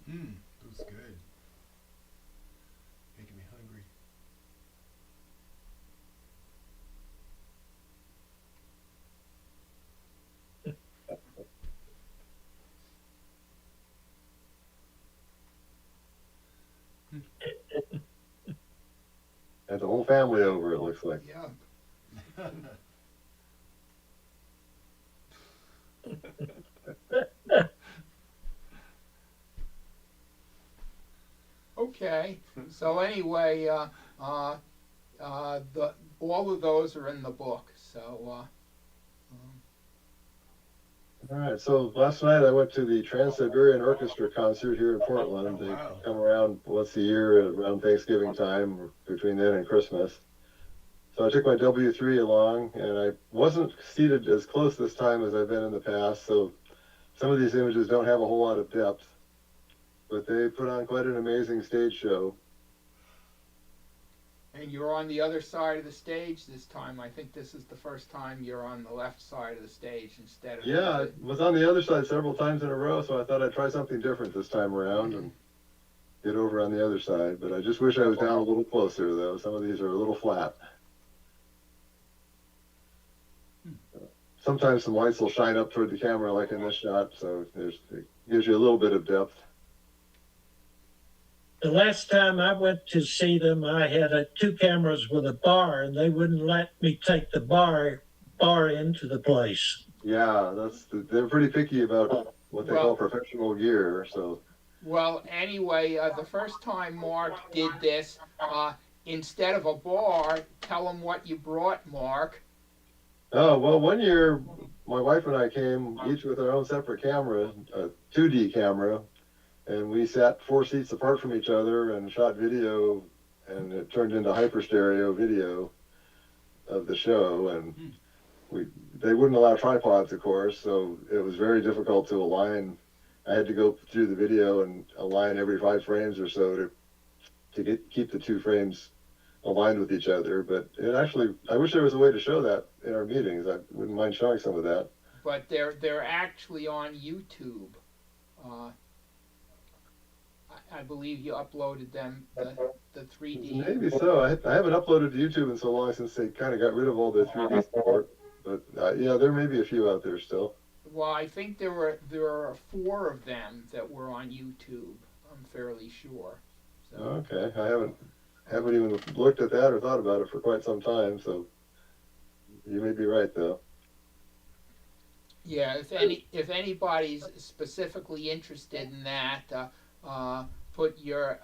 That was good. Making me hungry. Had the whole family over, it looks like. Yeah. Okay. So anyway, all of those are in the book. So. All right, so last night I went to the Trans-Siberian Orchestra concert here in Portland. Oh, They wow. come around once a year around Thanksgiving time, between then and Christmas. So I took my W3 along, and I wasn't seated as close this time as I've been in the past, so some of these images don't have a whole lot of depth, but they put on quite an amazing stage show. And you're on the other side of the stage this time. I think this is the first time you're on the left side of the stage instead of. Yeah, I was on the other side several times in a row, so I thought I'd try something different this time around and get over on the other side. But I just wish I was down a little closer, though. Some of these are a little flat. Sometimes some lights will shine up toward the camera, like in this shot, so it gives you a little bit of depth. The last time I went to see them, I had 2 cameras with a bar, and they wouldn't let me take the bar into the place. Yeah, they're pretty picky about what they call professional gear. So. Well, anyway, the first time Mark did this, instead of a bar, tell them what you brought, Mark. Oh, well, one year my wife and I came each with our own separate camera, a 2D camera, and we sat 4 seats apart from each other and shot video, and it turned into hyper stereo video of the show. And they wouldn't allow tripods, of course, so it was very difficult to align. I had to go through the video and align every 5 frames or so to keep the 2 frames aligned with each other. But it actually, I wish there was a way to show that in our meetings. I wouldn't mind showing some of that. But they're actually on YouTube. I believe you uploaded them, the 3D. Maybe so. I haven't uploaded to YouTube in so long since they kind of got rid of all the 3D support. But yeah, there may be a few out there still. Well, I think there are 4 of them that were on YouTube. I'm fairly sure. So. Okay, I haven't even looked at that or thought about it for quite some time, so you may be right though. Yeah, if anybody's specifically interested in that, put your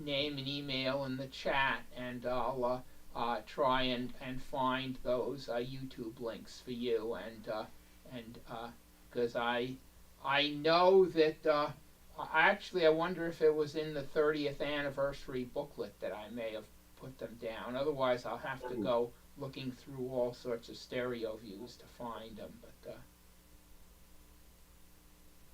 name and email in the chat, and I'll try and find those YouTube links for you, and because I know that actually I wonder if it was in the 30th anniversary booklet that I may have put them down. Otherwise, I'll have to go looking through all sorts of stereo views to find them, but.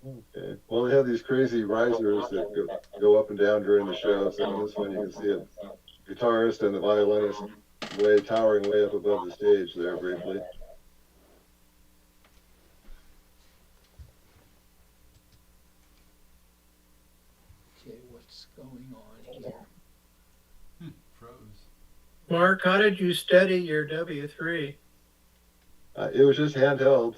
Okay. Well, they have these crazy risers that go up and down during the show. So in this one, you can see a guitarist and the violinist towering way up above the stage there briefly. Okay, what's going on here? Froze. Mark, how did you steady your W3? It was just handheld.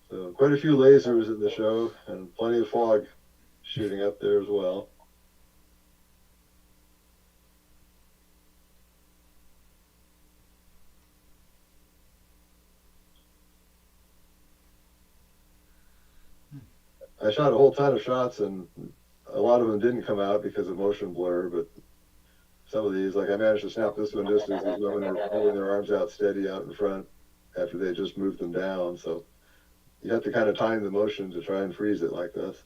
So quite a few lasers in the show and plenty of fog shooting up there as well. I shot a whole ton of shots and a lot of them didn't come out because of motion blur, but some of these, like I managed to snap this one just as these women are holding their arms out steady out in front after they just moved them down. So you have to kind of time the motion to try and freeze it like this.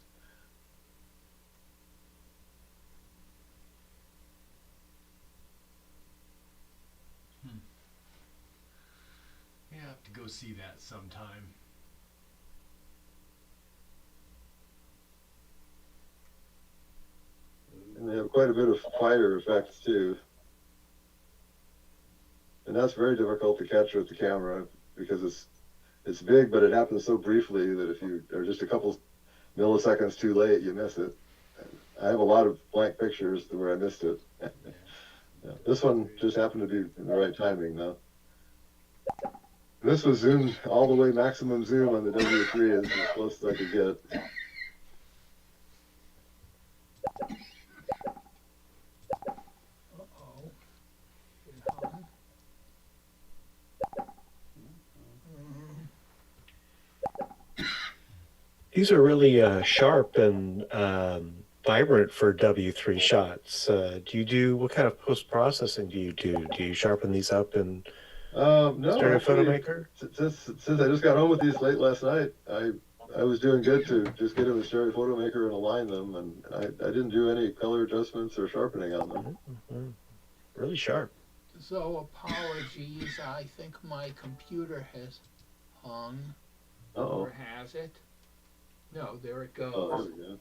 Yeah, I have to go see that sometime. And they have quite a bit of fire effects too. And that's very difficult to capture with the camera because it's big, but it happens so briefly that if you are just a couple milliseconds too late, you miss it. I have a lot of blank pictures where I missed it. Yeah, this one just happened to be in the right timing though. And this was zoomed all the way maximum zoom on the W3 as close as I could get. These are really sharp and vibrant for W3 shots. What kind of post-processing do you do? Do you sharpen these up in No, Stereo actually, Photomaker? since I just got home with these late last night, I was doing good to just get in the Stereo Photomaker and align them, and I didn't do any color adjustments or sharpening on them. Mm-hmm. Really sharp. So apologies, I think my computer has hung. Uh-oh. Or has it? No, there it goes. Oh, there we go.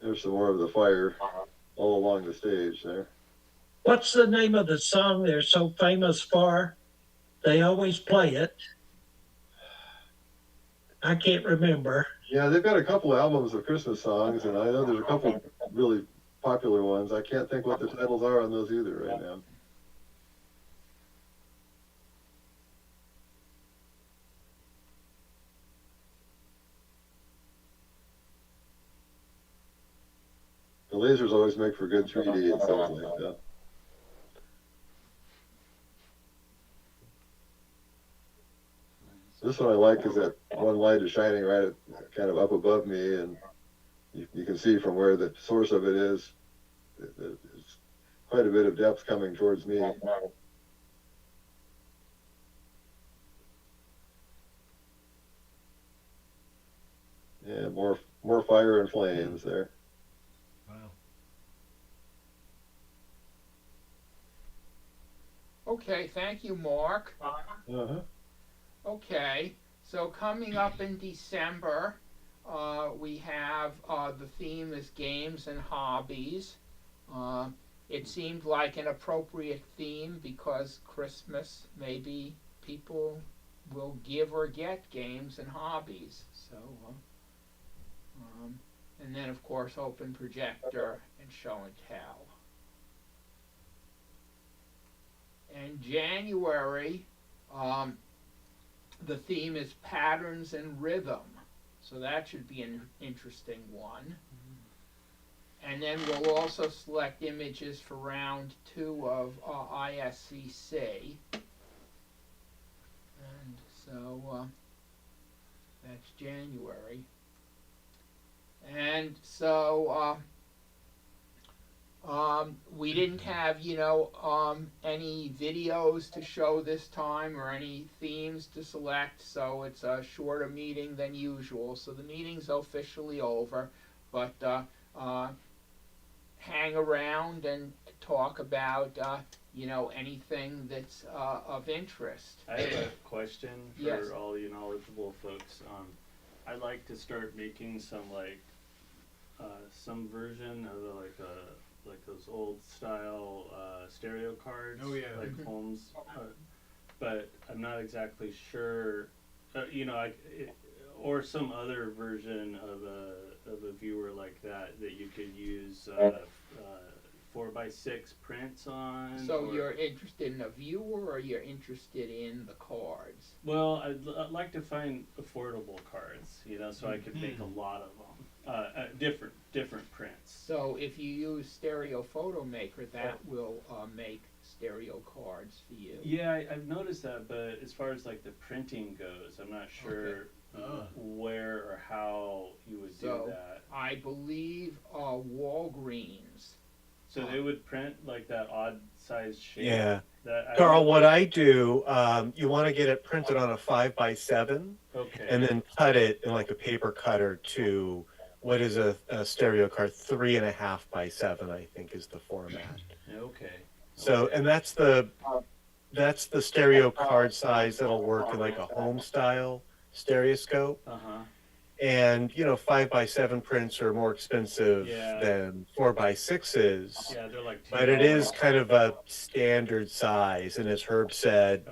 There's some more of the fire all along the stage there. What's the name of the song they're so famous for? They always play it. I can't remember. Yeah, they've got a couple albums of Christmas songs, and I know there's a couple really popular ones. I can't think what the titles are on those either right now. The lasers always make for good 3D and stuff like that. This one I like because that one light is shining right kind of up above me, and you can see from where the source of it is. It's quite a bit of depth coming towards me. Yeah, more fire and flames there. Wow. Okay, thank you, Mark. Uh-huh. Okay, so coming up in December, we have the theme is games and hobbies. It seemed like an appropriate theme because Christmas, maybe people will give or get games and hobbies. So, and then of course open projector and show and tell. In January, the theme is patterns and rhythm. So that should be an interesting one. And then we'll also select images for round 2 of ISCC. And so that's January. And so we didn't have, any videos to show this time or any themes to select, so it's a shorter meeting than usual. So the meeting's officially over, but hang around and talk about, anything that's of interest. I have a question for Yes. all you knowledgeable folks. I'd like to start making some some version of like those old style stereo cards, Oh, yeah. like Holmes, but I'm not exactly sure, or some other version of a viewer like that you could use 4x6 prints on. So you're interested in a viewer, or you're interested in the cards? Well, I'd like to find affordable cards, so I could make a lot of them, different prints. So if you use Stereo Photo Maker, that will make stereo cards for you. Yeah, I've noticed that, but as far as like the printing goes, I'm not sure where or how you would do that. I believe Walgreens. So they would print like that odd size shape. Yeah. That Carl, what I do, you want to get it printed on a 5x7, Okay. and then cut it in like a paper cutter to what is a stereo card, 3.5x7, I think is the format. Okay. So, and that's the stereo card size that'll work in like a home style stereoscope. Uh-huh. And 5x7 prints are more expensive than 4x6s. Yeah, they're like But it is kind of a standard size, and as Herb said,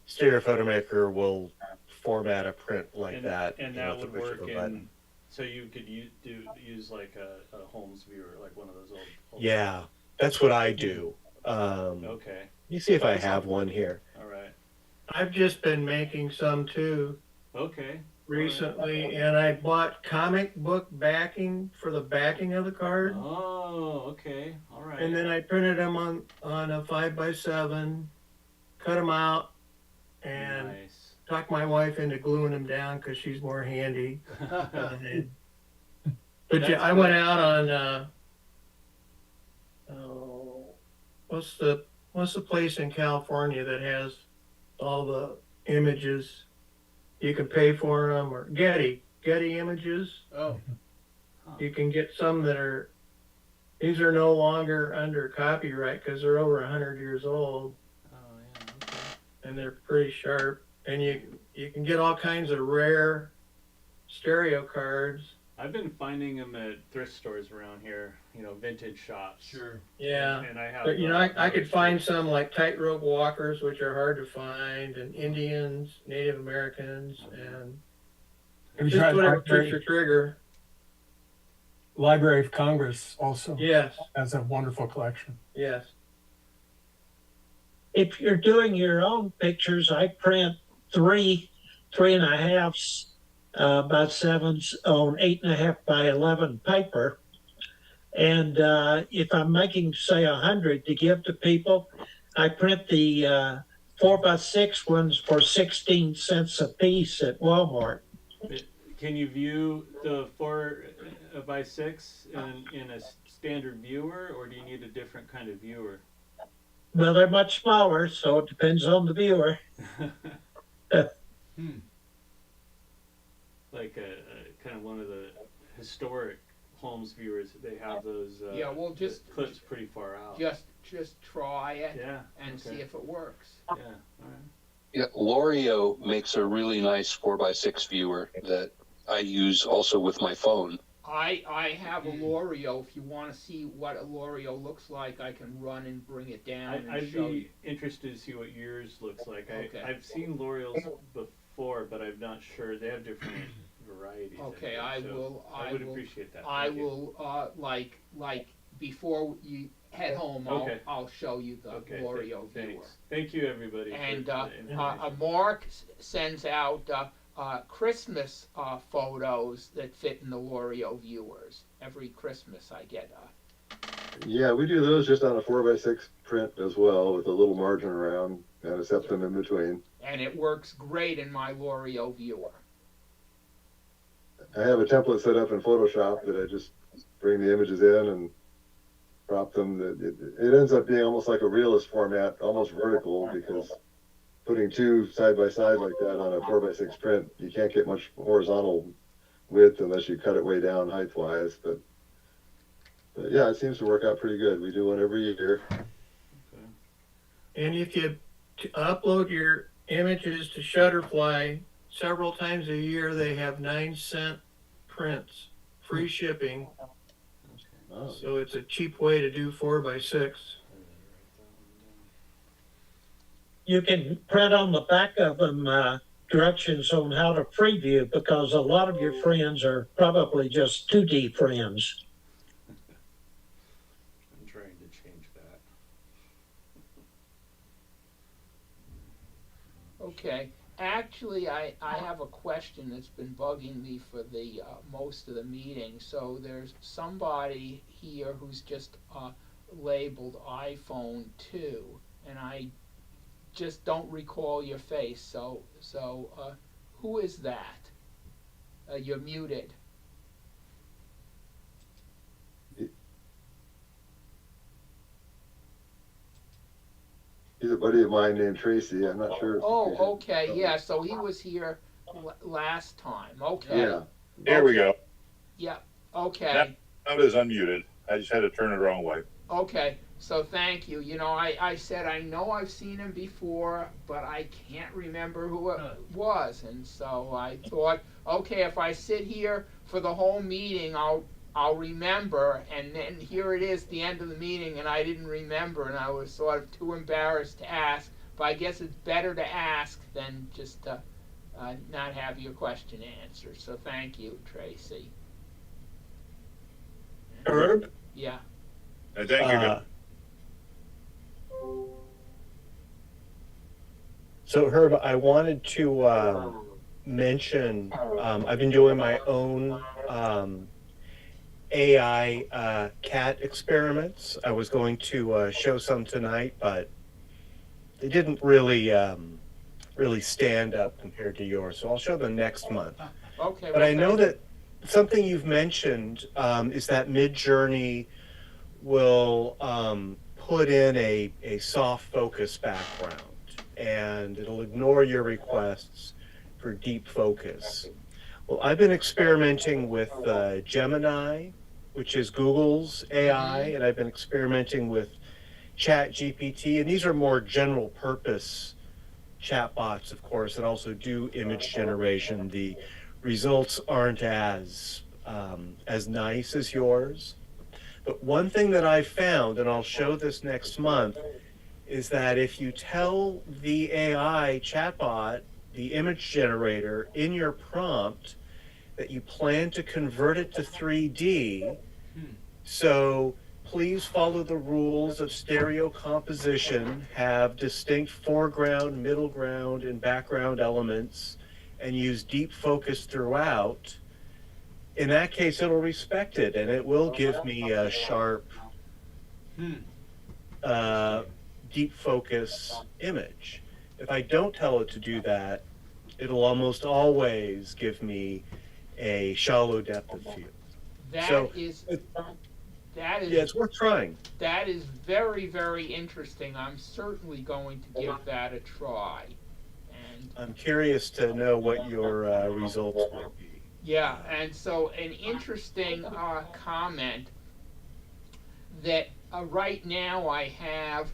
Stereo Photo Maker will format a print like that. And that would work in. So you could use like a Holmes viewer, like one of those old Yeah, that's what I do. Okay. Let me see if I have one here. All right. I've just been making some too. Okay. Recently, and I bought comic book backing for the backing of the card. Oh, okay. All right. And then I printed them on a 5x7, cut them out, and talked my wife into gluing them down because she's more handy. But yeah, I went out on what's the place in California that has all the images? You can pay for them, or Getty Images. Oh. You can get some these are no longer under copyright because they're over 100 years old. Oh yeah. Okay. And they're pretty sharp. And you can get all kinds of rare stereo cards. I've been finding them at thrift stores around here, vintage shops. Sure. Yeah. And I have. But I could find some like tightrope walkers, which are hard to find, and Indians, Native Americans, and just whatever tricks your trigger. Library of Congress also has a wonderful collection. Yes. If you're doing your own pictures, I print 3.5 by 7s on 8.5 by 11 paper. And if I'm making, say, 100 to give to people, I print the 4x6 ones for 16 cents a piece at Walmart. Can you view the 4x6 in a standard viewer, or do you need a different kind of viewer? Well, they're much smaller, so it depends on the viewer. Like kind of one of the historic Holmes viewers, they have those we'll just clips pretty far out. Just try it and see if it works. Yeah, all right. Yeah, L'Oreal makes a really nice 4x6 viewer that I use also with my phone. I have a L'Oreal. If you want to see what a L'Oreal looks like, I can run and bring it down I'd show be you. interested to see what yours looks like. Okay. I've seen L'Oreal's before, but I'm not sure. They have different varieties. Okay, I would appreciate that. I will like before you head home. I'll show you the L'Oreal viewer. Thanks. Thank you, everybody. And Mark sends out Christmas photos that fit in the Lorio viewers. Every Christmas I get Yeah, we do those just on a 4x6 print as well, with a little margin around and a septum in between. and it works great in my Lorio viewer. I have a template set up in Photoshop that I just bring the images in and crop them. It ends up being almost like a realist format, almost vertical, because putting two side by side like that on a 4x6 print, you can't get much horizontal width unless you cut it way down height wise. But yeah, it seems to work out pretty good. We do one every year. And if you upload your images to Shutterfly several times a year, they have 9-cent prints, free shipping. Oh. So it's a cheap way to do 4x6. You can print on the back of them directions on how to preview, because a lot of your friends are probably just 2D friends. I'm trying to change that. Okay. Actually, I have a question that's been bugging me for the most of the meeting. So there's somebody here who's just labeled iPhone 2, and I just don't recall your face. So who is that? You're muted. He's a buddy of mine named Tracy. I'm not sure. Oh, okay, yeah. So he was here last time. Okay. Yeah. There we go. Yeah. Okay. Now it is unmuted. I just had to turn it the wrong way. Okay. So thank you. You know, I said I know I've seen him before, but I can't remember who it was, and so I thought, okay, if I sit here for the whole meeting, I'll remember, and then here it is, the end of the meeting, and I didn't remember, and I was sort of too embarrassed to ask. But I guess it's better to ask than just to not have your question answered. So thank you, Tracy. Herb? Yeah. And thank you. So Herb, I wanted to mention, I've been doing my own AI cat experiments. I was going to show some tonight, but they didn't really stand up compared to yours. So I'll show them next month. Okay. But I know that something you've mentioned is that Midjourney will put in a soft focus background, and it'll ignore your requests for deep focus. Well, I've been experimenting with Gemini, which is Google's AI, and I've been experimenting with ChatGPT, and these are more general purpose chatbots, of course, that also do image generation. The results aren't as nice as yours. But one thing that I've found, and I'll show this next month, is that if you tell the AI chatbot, the image generator, in your prompt that you plan to convert it to 3D, so please follow the rules of stereo composition, have distinct foreground, middle ground, and background elements, and use deep focus throughout, in that case, it'll respect it, and it will give me a sharp, deep focus image. If I don't tell it to do that, it'll almost always give me a shallow depth of field. That is yeah, it's worth trying. That is very, very interesting. I'm certainly going to give that a try. And I'm curious to know what your results will be. yeah, and so an interesting comment that right now I have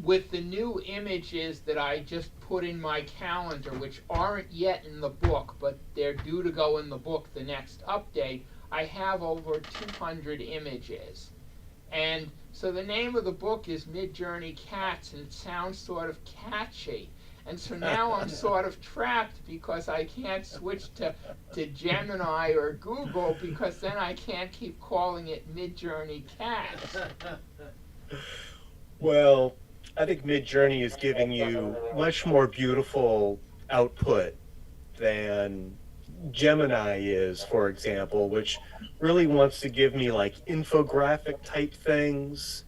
with the new images that I just put in my calendar, which aren't yet in the book, but they're due to go in the book the next update, I have over 200 images. And so the name of the book is Midjourney Cats, and it sounds sort of catchy. And so now I'm sort of trapped because I can't switch to Gemini or Google, because then I can't keep calling it Midjourney Cats. Well, I think Midjourney is giving you much more beautiful output than Gemini is, for example, which really wants to give me like infographic type things.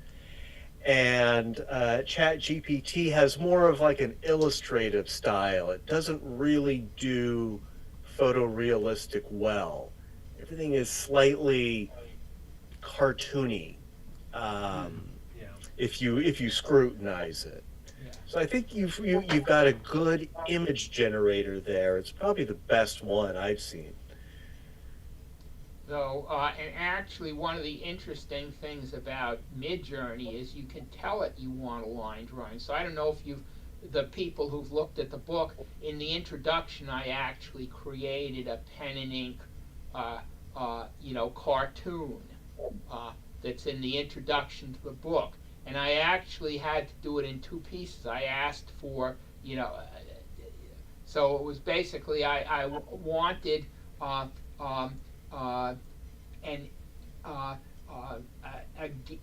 And ChatGPT has more of like an illustrative style. It doesn't really do photorealistic well. Everything is slightly cartoony if you scrutinize it. So I think you've got a good image generator there. It's probably the best one I've seen. So, and actually one of the interesting things about Midjourney is you can tell it you want a line drawing. So I don't know if the people who've looked at the book, in the introduction I actually created a pen and ink, cartoon that's in the introduction to the book. And I actually had to do it in two pieces. I asked for, so it was basically, I wanted a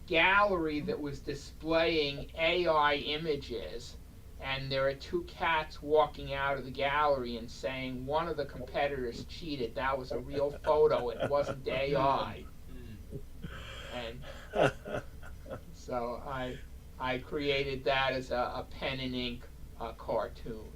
gallery that was displaying AI images, and there are two cats walking out of the gallery and saying one of the competitors cheated. That was a real photo. It wasn't AI. And so I created that as a pen and ink cartoon.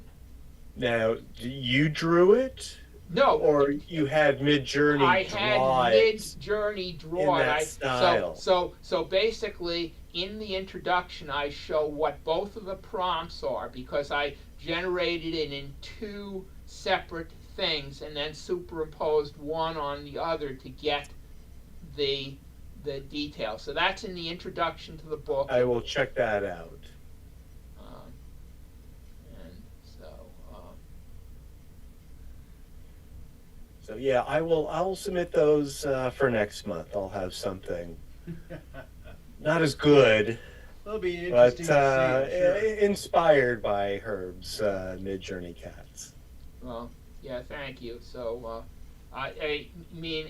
Now, you drew it? No. Or you had Midjourney draw it? I had Midjourney draw in that style. So basically, in the introduction, I show what both of the prompts are, because I generated it in two separate things and then superimposed one on the other to get the detail. So that's in the introduction to the book. I will check that out. So yeah, I'll submit those for next month. I'll have something not as good, That'll be but interesting to see, I'm sure. inspired by Herb's Midjourney cats. Well, yeah, thank you. So I mean,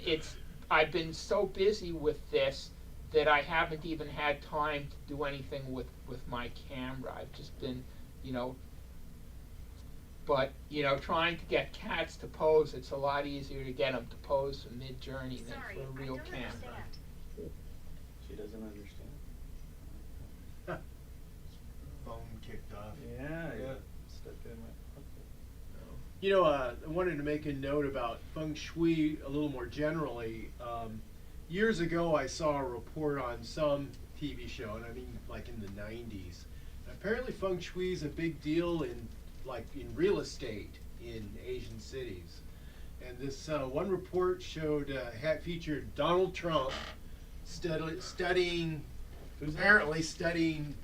I've been so busy with this that I haven't even had time to do anything with my camera. I've just been, but trying to get cats to pose, it's a lot easier to get them to pose for Midjourney than for a real camera. She doesn't understand. Phone kicked off. Yeah. Stuck in my I wanted to make a note about feng shui a little more generally. Years ago, I saw a report on some TV show, and I mean like in the 90s. Apparently, feng shui is a big deal in real estate in Asian cities. And this one report featured Donald Trump studying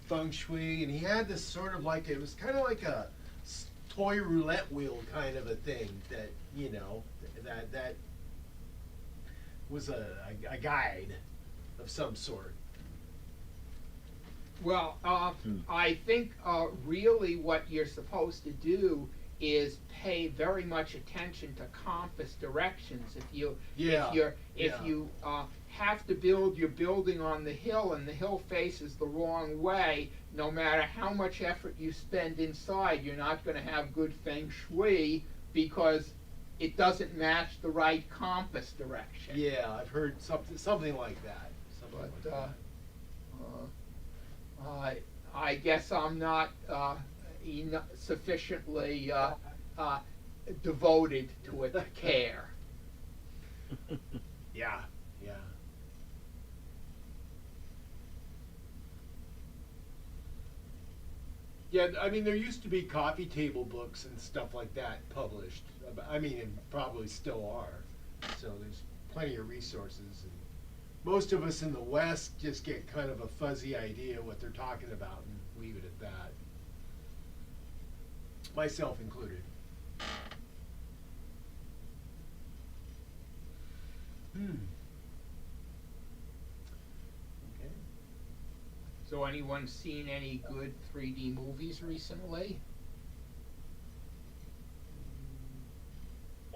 feng shui, and he had this sort of it was kind of like a toy roulette wheel kind of a thing that that was a guide of some sort. Well, I think really what you're supposed to do is pay very much attention to compass directions. If you have to build your building on the hill and the hill faces the wrong way, no matter how much effort you spend inside, you're not going to have good feng shui because it doesn't match the right compass direction. Yeah, I've heard something like that. I guess I'm not sufficiently devoted to it to care. Yeah. Yeah, I mean, there used to be coffee table books and stuff like that published. I mean, and probably still are. So there's plenty of resources. And most of us in the West just get kind of a fuzzy idea what they're talking about and leave it at that. Myself included. Okay. So anyone seen any good 3D movies recently?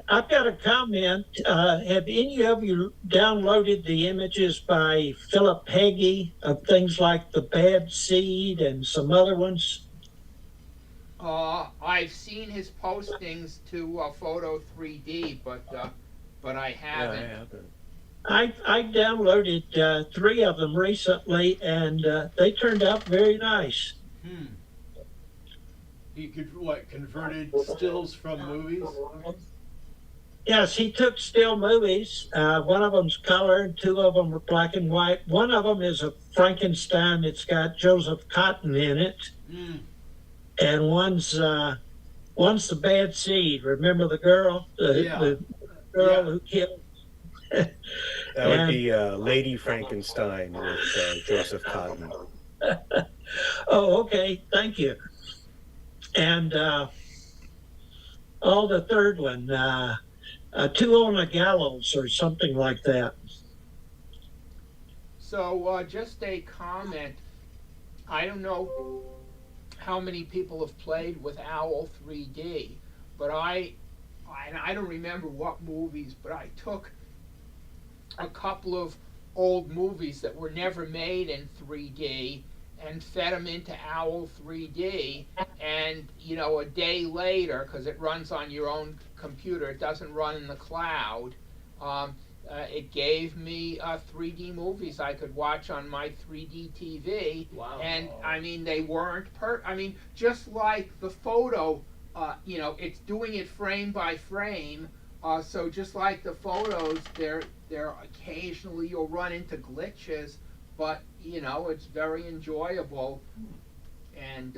I've got a comment. Have any of you downloaded the images by Philip Heggie of things like The Bad Seed and some other ones? I've seen his postings to Photo 3D, but I haven't. Yeah, I haven't. I downloaded 3 of them recently, and they turned out very nice. Hmm. He could converted stills from movies? Yes, he took still movies. One of them's color, and 2 of them are black and white. One of them is a Frankenstein that's got Joseph Cotton in it, and one's the Bad Seed. Remember the girl, the girl who killed. That would be Lady Frankenstein with Joseph Cotton. Oh, okay. Thank you. And the third one, 2 on a Gallows or something like that. So just a comment. I don't know how many people have played with Owl 3D, but I don't remember what movies, but I took a couple of old movies that were never made in 3D and fed them into Owl 3D, and a day later, because it runs on your own computer, it doesn't run in the cloud, it gave me 3D movies I could watch on my 3D TV. Wow. And I mean, they weren't just like the photo, it's doing it frame by frame. So just like the photos, there occasionally you'll run into glitches, but it's very enjoyable. And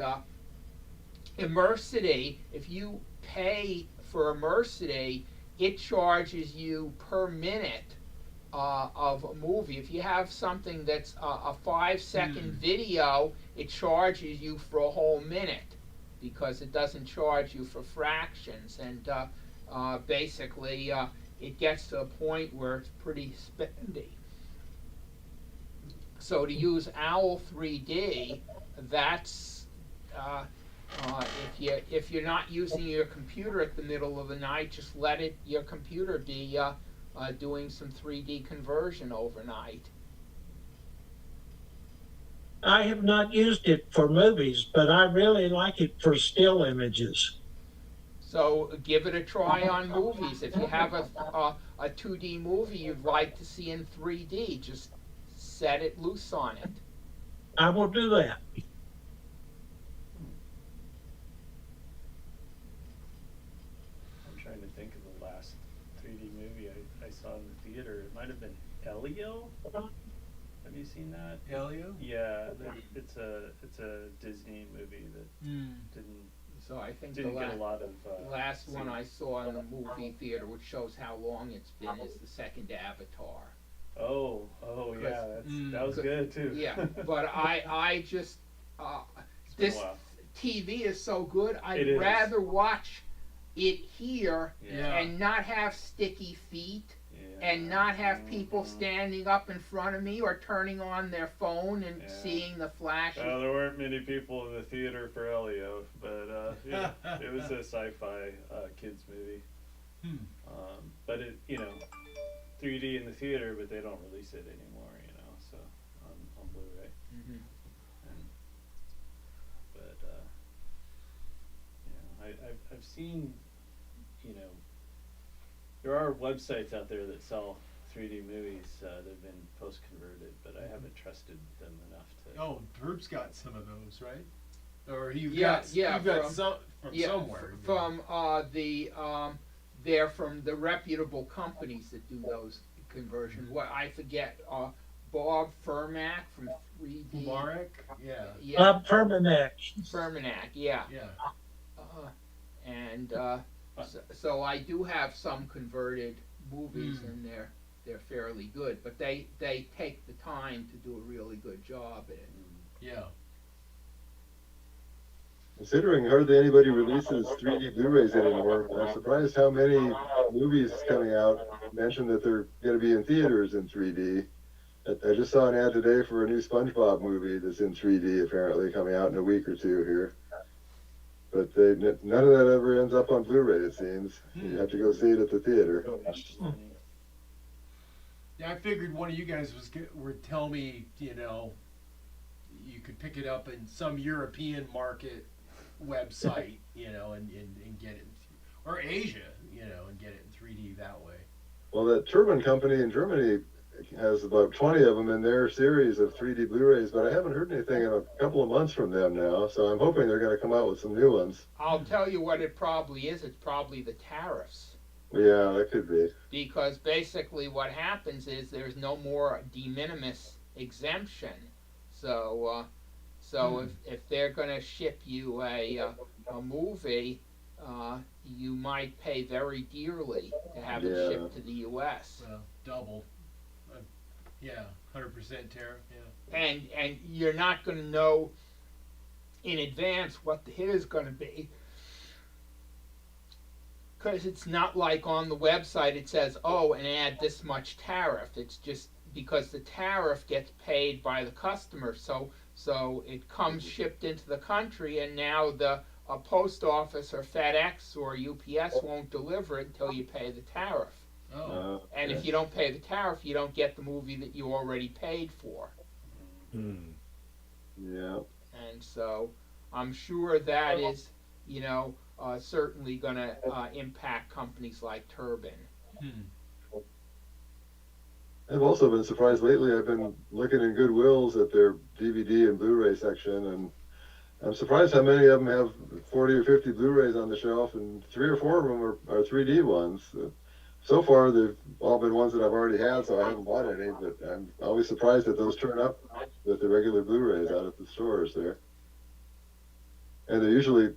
Immersity, if you pay for Immersity, it charges you per minute of a movie. If you have something that's a 5-second video, it charges you for a whole minute because it doesn't charge you for fractions. And basically, it gets to a point where it's pretty spendy. So to use Owl 3D, that's if you're not using your computer at the middle of the night, just let your computer be doing some 3D conversion overnight. I have not used it for movies, but I really like it for still images. So give it a try on movies. If you have a 2D movie you'd like to see in 3D, just set it loose on it. I will do that. I'm trying to think of the last 3D movie I saw in the theater. It might have been Elio. Have you seen that? Elio? Yeah, it's a Disney movie that didn't. So I think didn't get a lot of. Last one I saw in the movie theater, which shows how long it's been, is the second Avatar. Oh yeah, that was good too. Yeah, but I just this TV is so good. I'd rather watch it here and not have sticky feet and not have people standing up in front of me or turning on their phone and seeing the flashes. Well, there weren't many people in the theater for Elio, but it was a sci-fi kids movie. But it 3D in the theater, but they don't release it anymore, so on Blu-ray. I've seen, there are websites out there that sell 3D movies that have been post-converted, but I haven't trusted them enough to. Oh, Herb's got some of those, right? Or you've got some from somewhere. From they're from the reputable companies that do those conversions. What I forget, Bob Furmack from 3D. Marek? Yeah. Bob Furmack. Furmack, yeah. And so I do have some converted movies, and they're fairly good, but they take the time to do a really good job at it. Yeah. Considering hardly anybody releases 3D Blu-rays anymore, I'm surprised how many movies coming out mention that they're going to be in theaters in 3D. I just saw an ad today for a new SpongeBob movie that's in 3D, apparently coming out in a week or two here. But none of that ever ends up on Blu-ray, it seems. You have to go see it at the theater. Yeah, I figured one of you guys would tell me, you could pick it up in some European market website, you know, and get it, or Asia, you know, and get it in 3D that way. Well, that Turbine company in Germany has about 20 of them in their series of 3D Blu-rays, but I haven't heard anything in a couple of months from them now, so I'm hoping they're going to come out with some new ones. I'll tell you what it probably is. It's probably the tariffs. Yeah, that could be. Because basically what happens is there's no more de minimis exemption. So if they're going to ship you a movie, you might pay very dearly to have it shipped to the U.S. Double. Yeah, 100% tariff. Yeah. And you're not going to know in advance what the hit is going to be, because it's not like on the website it says, oh, and add this much tariff. It's just because the tariff gets paid by the customer. So it comes shipped into the country, and now a post office or FedEx or UPS won't deliver it until you pay the tariff. Oh. And if you don't pay the tariff, you don't get the movie that you already paid for. Yeah. And so I'm sure that is, you know, certainly going to impact companies like Turbine. I've also been surprised lately. I've been looking in Goodwills at their DVD and Blu-ray section, and I'm surprised how many of them have 40 or 50 Blu-rays on the shelf, and 3 or 4 of them are 3D ones. So far, they've all been ones that I've already had, so I haven't bought any, but I'm always surprised that those turn up with the regular Blu-rays out at the stores there. And they're usually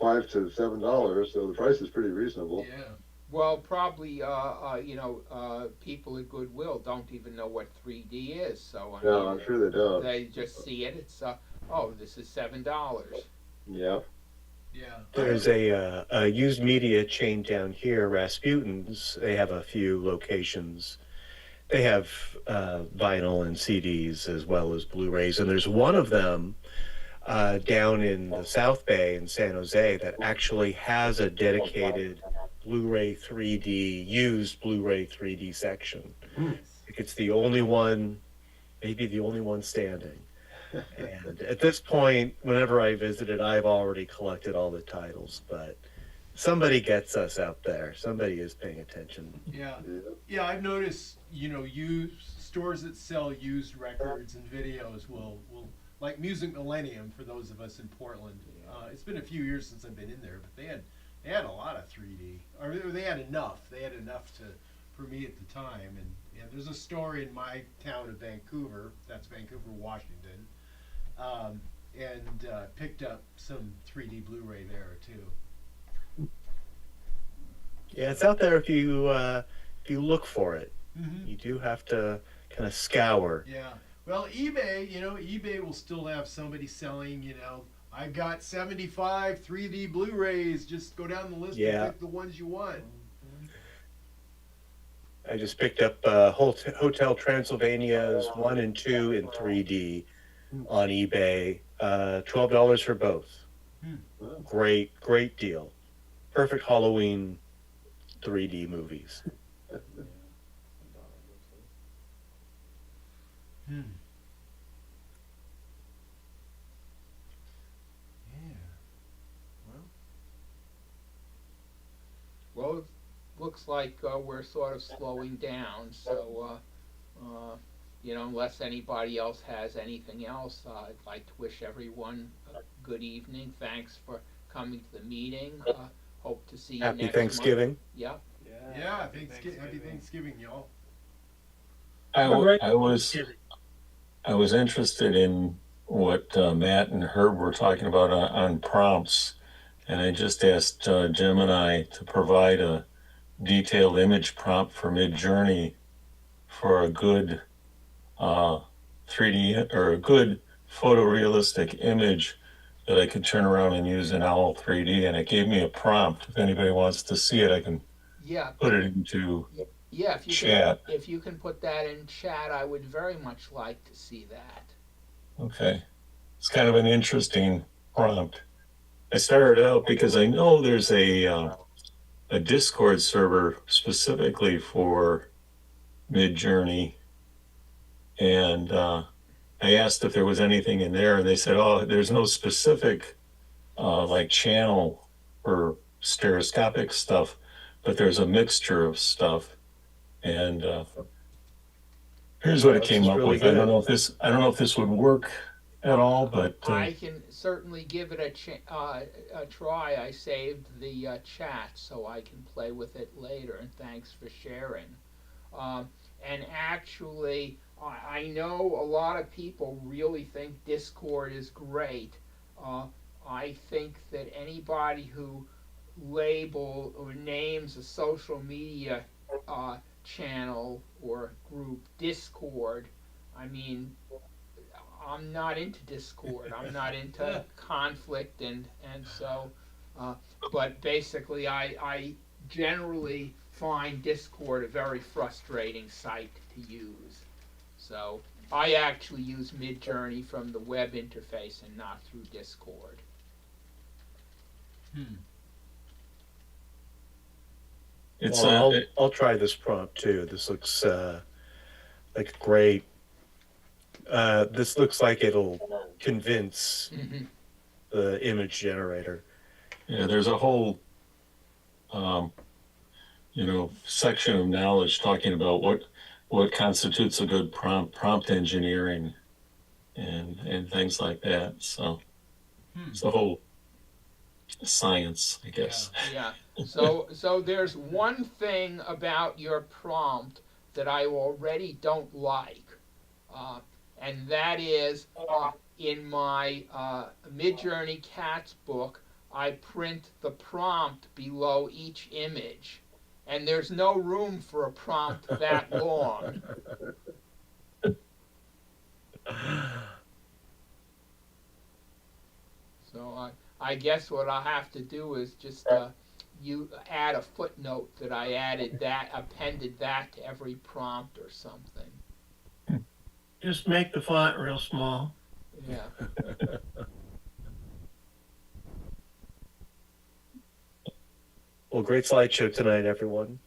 $5 to $7, so the price is pretty reasonable. Yeah. Well, probably, you know, people at Goodwill don't even know what 3D is. So No, I'm sure they don't. They just see it. It's oh, this is $7. Yeah. Yeah. There's a used media chain down here, Rasputin's. They have a few locations. They have vinyl and CDs as well as Blu-rays, and there's one of them down in the South Bay in San Jose that actually has a dedicated Blu-ray 3D, used Blu-ray 3D section. I think it's the only one, maybe the only one standing. And at this point, whenever I visited, I've already collected all the titles, but somebody gets us out there. Somebody is paying attention. Yeah. Yeah, I've noticed, you know, stores that sell used records and videos will like Music Millennium, for those of us in Portland. It's been a few years since I've been in there, but they had a lot of 3D, or they had enough. They had enough for me at the time. And there's a store in my town of Vancouver, that's Vancouver, Washington, and picked up some 3D Blu-ray there too. Yeah, it's out there if you look for it. Mm-hmm. You do have to kind of scour. Yeah. Well, eBay, you know, eBay will still have somebody selling, you know, I've got 75 3D Blu-rays. Just go down the list and pick the ones you want. I just picked up Hotel Transylvania's 1 and 2 in 3D on eBay. $12 for both. Great deal. Perfect Halloween 3D movies. Well, it looks like we're sort of slowing down, so, you know, unless anybody else has anything else, I'd like to wish everyone a good evening. Thanks for coming to the meeting. Hope to see you Happy next Thanksgiving. month. Yep. Yeah, happy Thanksgiving, y'all. I was interested in what Matt and Herb were talking about on prompts, and I just asked Gemini to provide a detailed image prompt for Midjourney for a good 3D or a good photorealistic image that I could turn around and use in OWL 3D, and it gave me a prompt. If anybody wants to see it, I can put it into chat. If you can put that in chat, I would very much like to see that. Okay. It's kind of an interesting prompt. I started out because I know there's a Discord server specifically for Midjourney, and I asked if there was anything in there, and they said, oh, there's no specific like channel for stereoscopic stuff, but there's a mixture of stuff. And here's what it This came is up really with. I don't good. know if this would work at all, but I can certainly give it a try. I saved the chat so I can play with it later, and thanks for sharing. And actually, I know a lot of people really think Discord is great. I think that anybody who label or names a social media channel or group Discord, I mean, I'm not into Discord. I'm not into conflict, and so, but basically, I generally find Discord a very frustrating site to use. So I actually use Midjourney from the web interface and not through Discord. it's Well, I'll try this prompt too. This looks like great. This looks like it'll convince the image generator. yeah, there's a whole section of knowledge talking about what constitutes a good prompt engineering and things like that. So it's a whole science, I guess. Yeah. So there's one thing about your prompt that I already don't like, and that is in my Midjourney Cats book, I print the prompt below each image, and there's no room for a prompt that long. So I guess what I'll have to do is just you add a footnote that I appended that to every prompt or something. Just make the font real small. Yeah. Well, great slideshow tonight, everyone.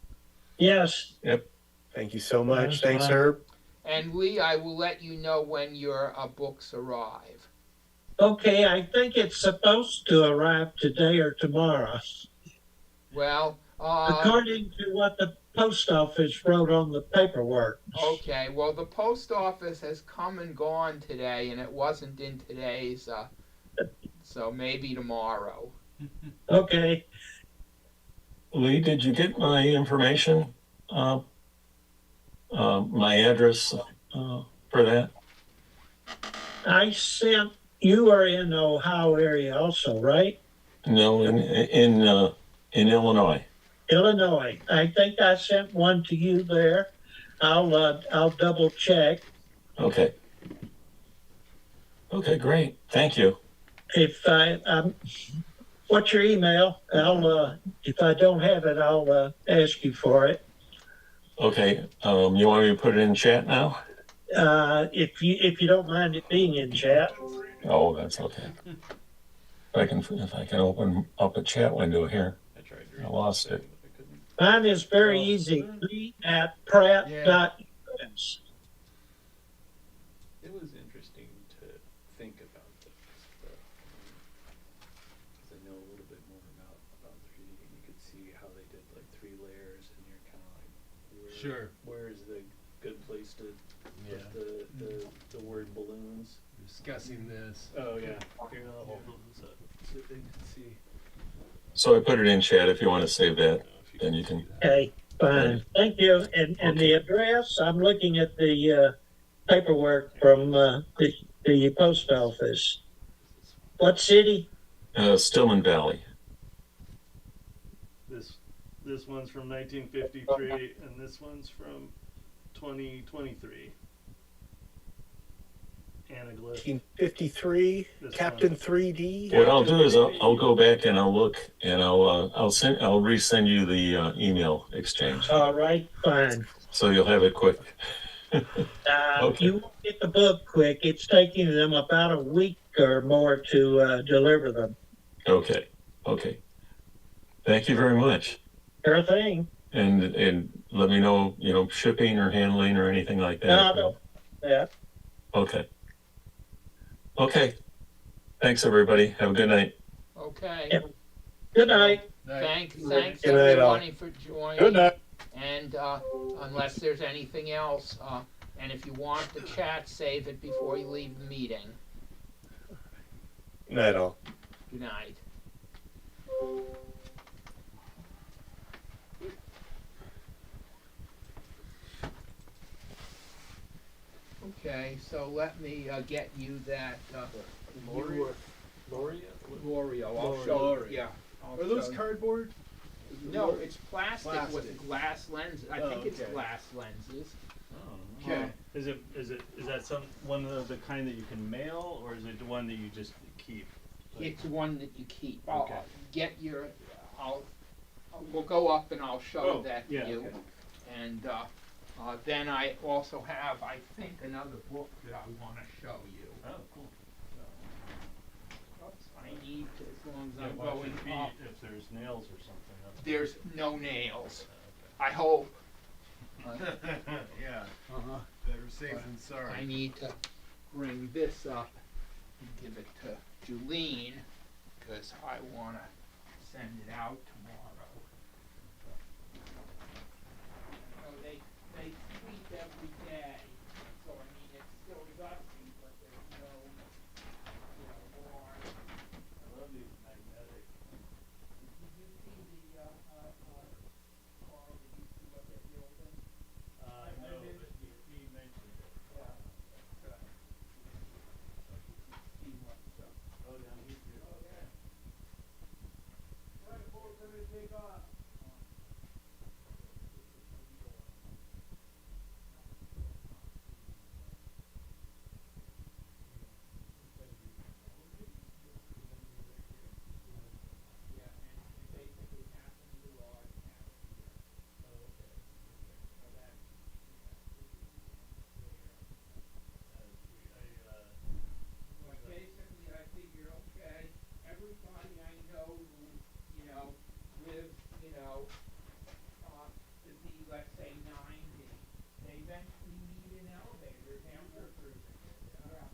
Yes. Yep. Thank you so much. That's Thanks, fine. Herb. And Lee, I will let you know when your books arrive. Okay, I think it's supposed to arrive today or tomorrow, Well, according to what the post office wrote on the paperwork. okay. Well, the post office has come and gone today, and it wasn't in today's. So maybe tomorrow. Okay. Lee, did you get my information? My address for that? I sent, you are in the Ohio area also, right? No, in Illinois. Illinois. I think I sent one to you there. I'll double check. Okay. Okay, great. Thank you. If what's your email? If I don't have it, I'll ask you for it. Okay. You want me to put it in chat now? If you don't mind it being in chat. Oh, that's okay. If I can open up a chat window here. I lost it. Mine is very easy. Lee@pratt.us. It was interesting to think about this, because I know a little bit more about 3D, and you could see how they did like 3 layers, and you're kind of like, where is the good place to put the word balloons? Discussing this. Oh yeah, here I'll hold them so they can see. So I put it in chat. If you want to save that, then you can. Okay, fine. Thank you. And the address, I'm looking at the paperwork from the post office. What city? Stillman Valley. This one's from 1953, and this one's from 2023. Anaglyph. 1953, This Captain one. 3D. What I'll do is I'll go back and I'll look and I'll resend you the email exchange, All right, fine. so you'll have it quick. Okay. You won't get the book quick. It's taking them about a week or more to deliver them. Okay. Okay. Thank you very much. Sure thing. And let me know, shipping or handling or anything like that. No. Yeah. Okay. Okay. Thanks, everybody. Have a good night. Okay. Yeah. Good night. Thanks Good night, everybody for joining. Good night. And unless there's anything else, and if you want the chat, save it before you leave the meeting. Night all. Good night. Okay, so let me get you that. L'Oreal. I'll show you. Yeah. Are those cardboard? No, it's plastic with Plastic. glass lenses. I think it's okay. glass lenses. Oh, Okay. Is that one of the kind that you can mail, or is it the one that you just keep? It's one that you keep. Okay. We'll go up and I'll show Oh, that to yeah, you. okay. And then I also have, I think, another book that I want to show you. Oh, cool. Oops, I need to, as long as Yeah, I'm watch going it be up. if there's nails or something. There's no nails. I hope. Yeah. Better safe than sorry. I need to bring this up and give it to Julene, because I want to send it out tomorrow. So they sweep every day, so I mean it's still dusty, but there's no, more. I love these magnetic. Did you see the Carl? Did you see what they're building? No, but he mentioned it. Yeah. See what, Oh, down here too. okay. Right, the boat's ready to take off. Yeah, and it basically happened to our town here. Oh, okay. So that, but basically I figure, okay, everybody I know who, lives, to be, let's say, 90, they eventually need an elevator down their cruising. Yeah.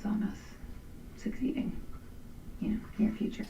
impacts on us succeeding, near future.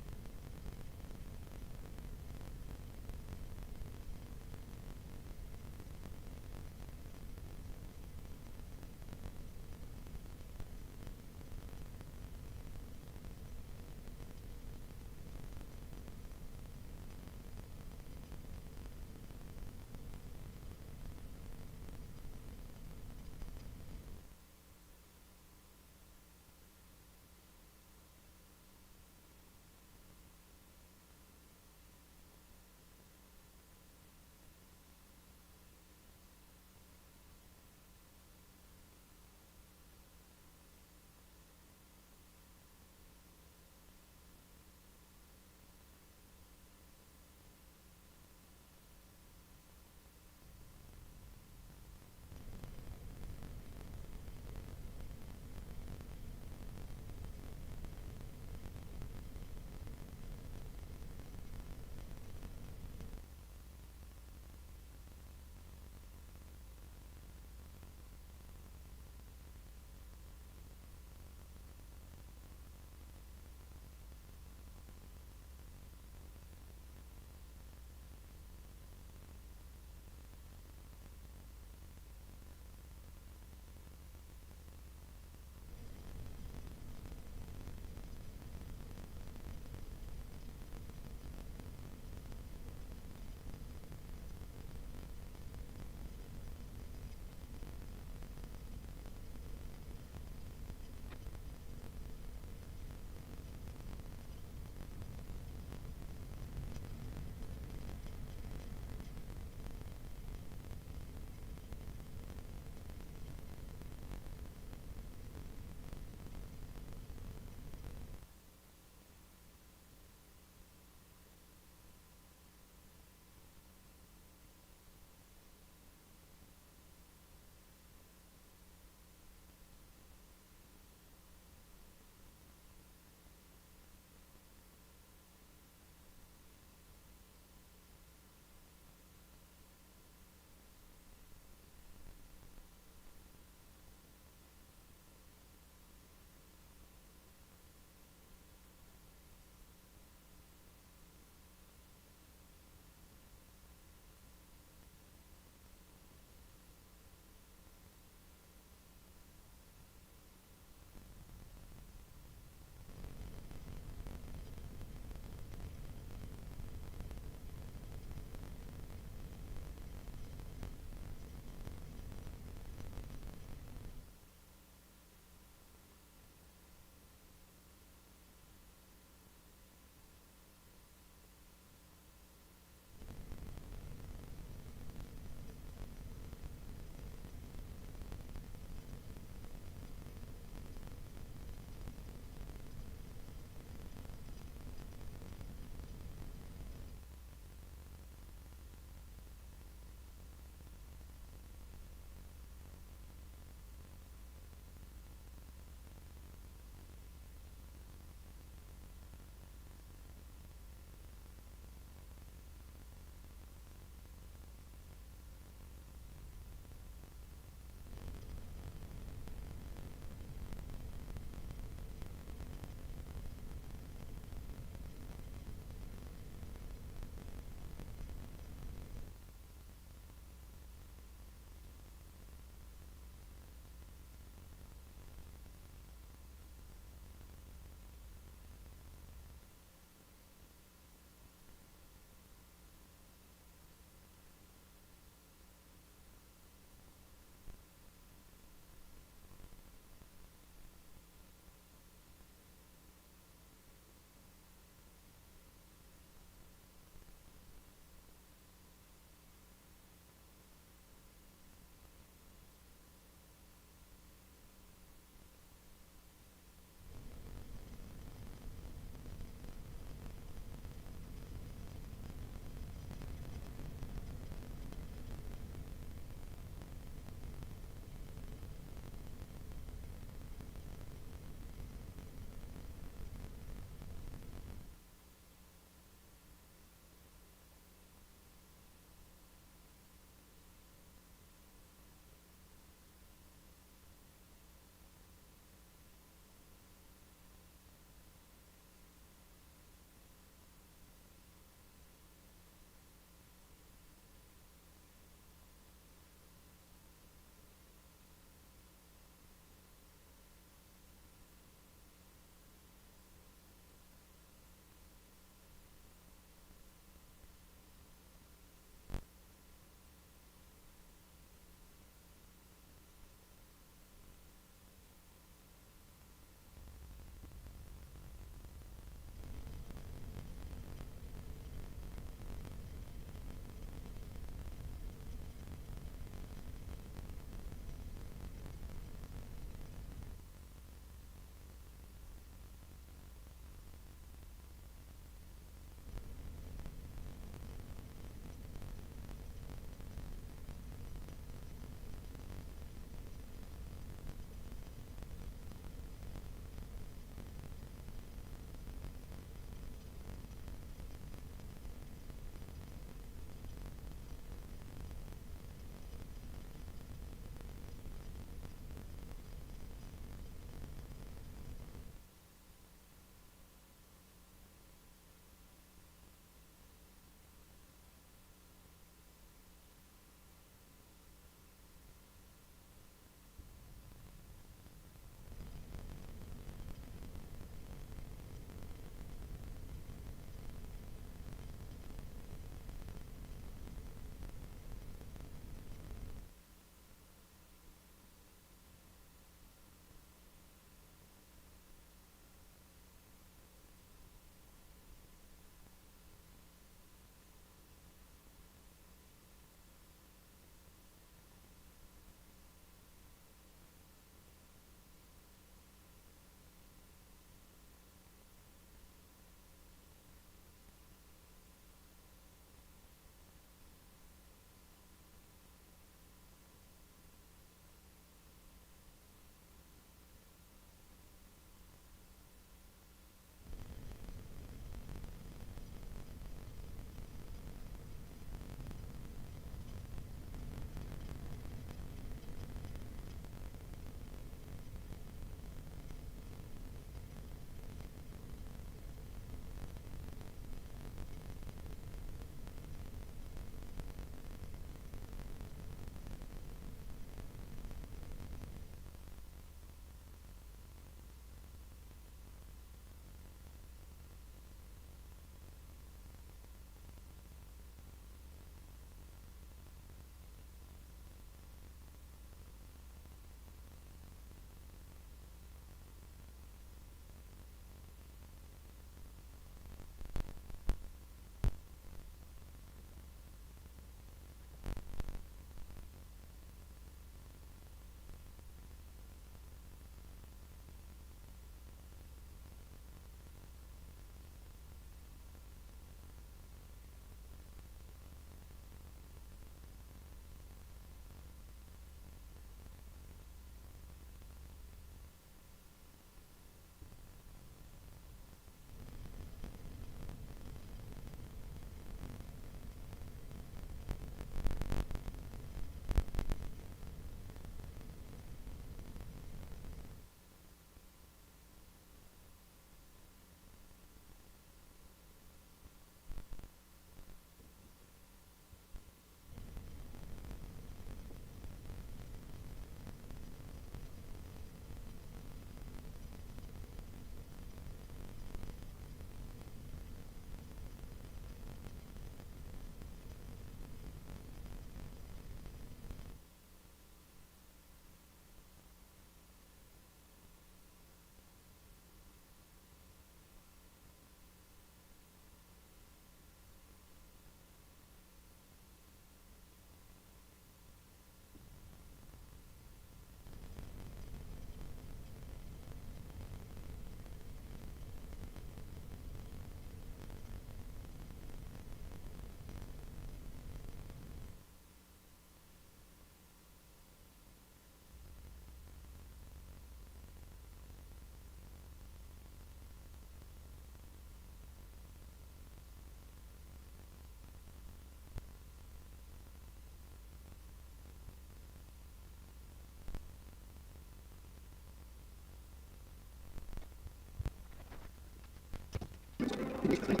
Thank you.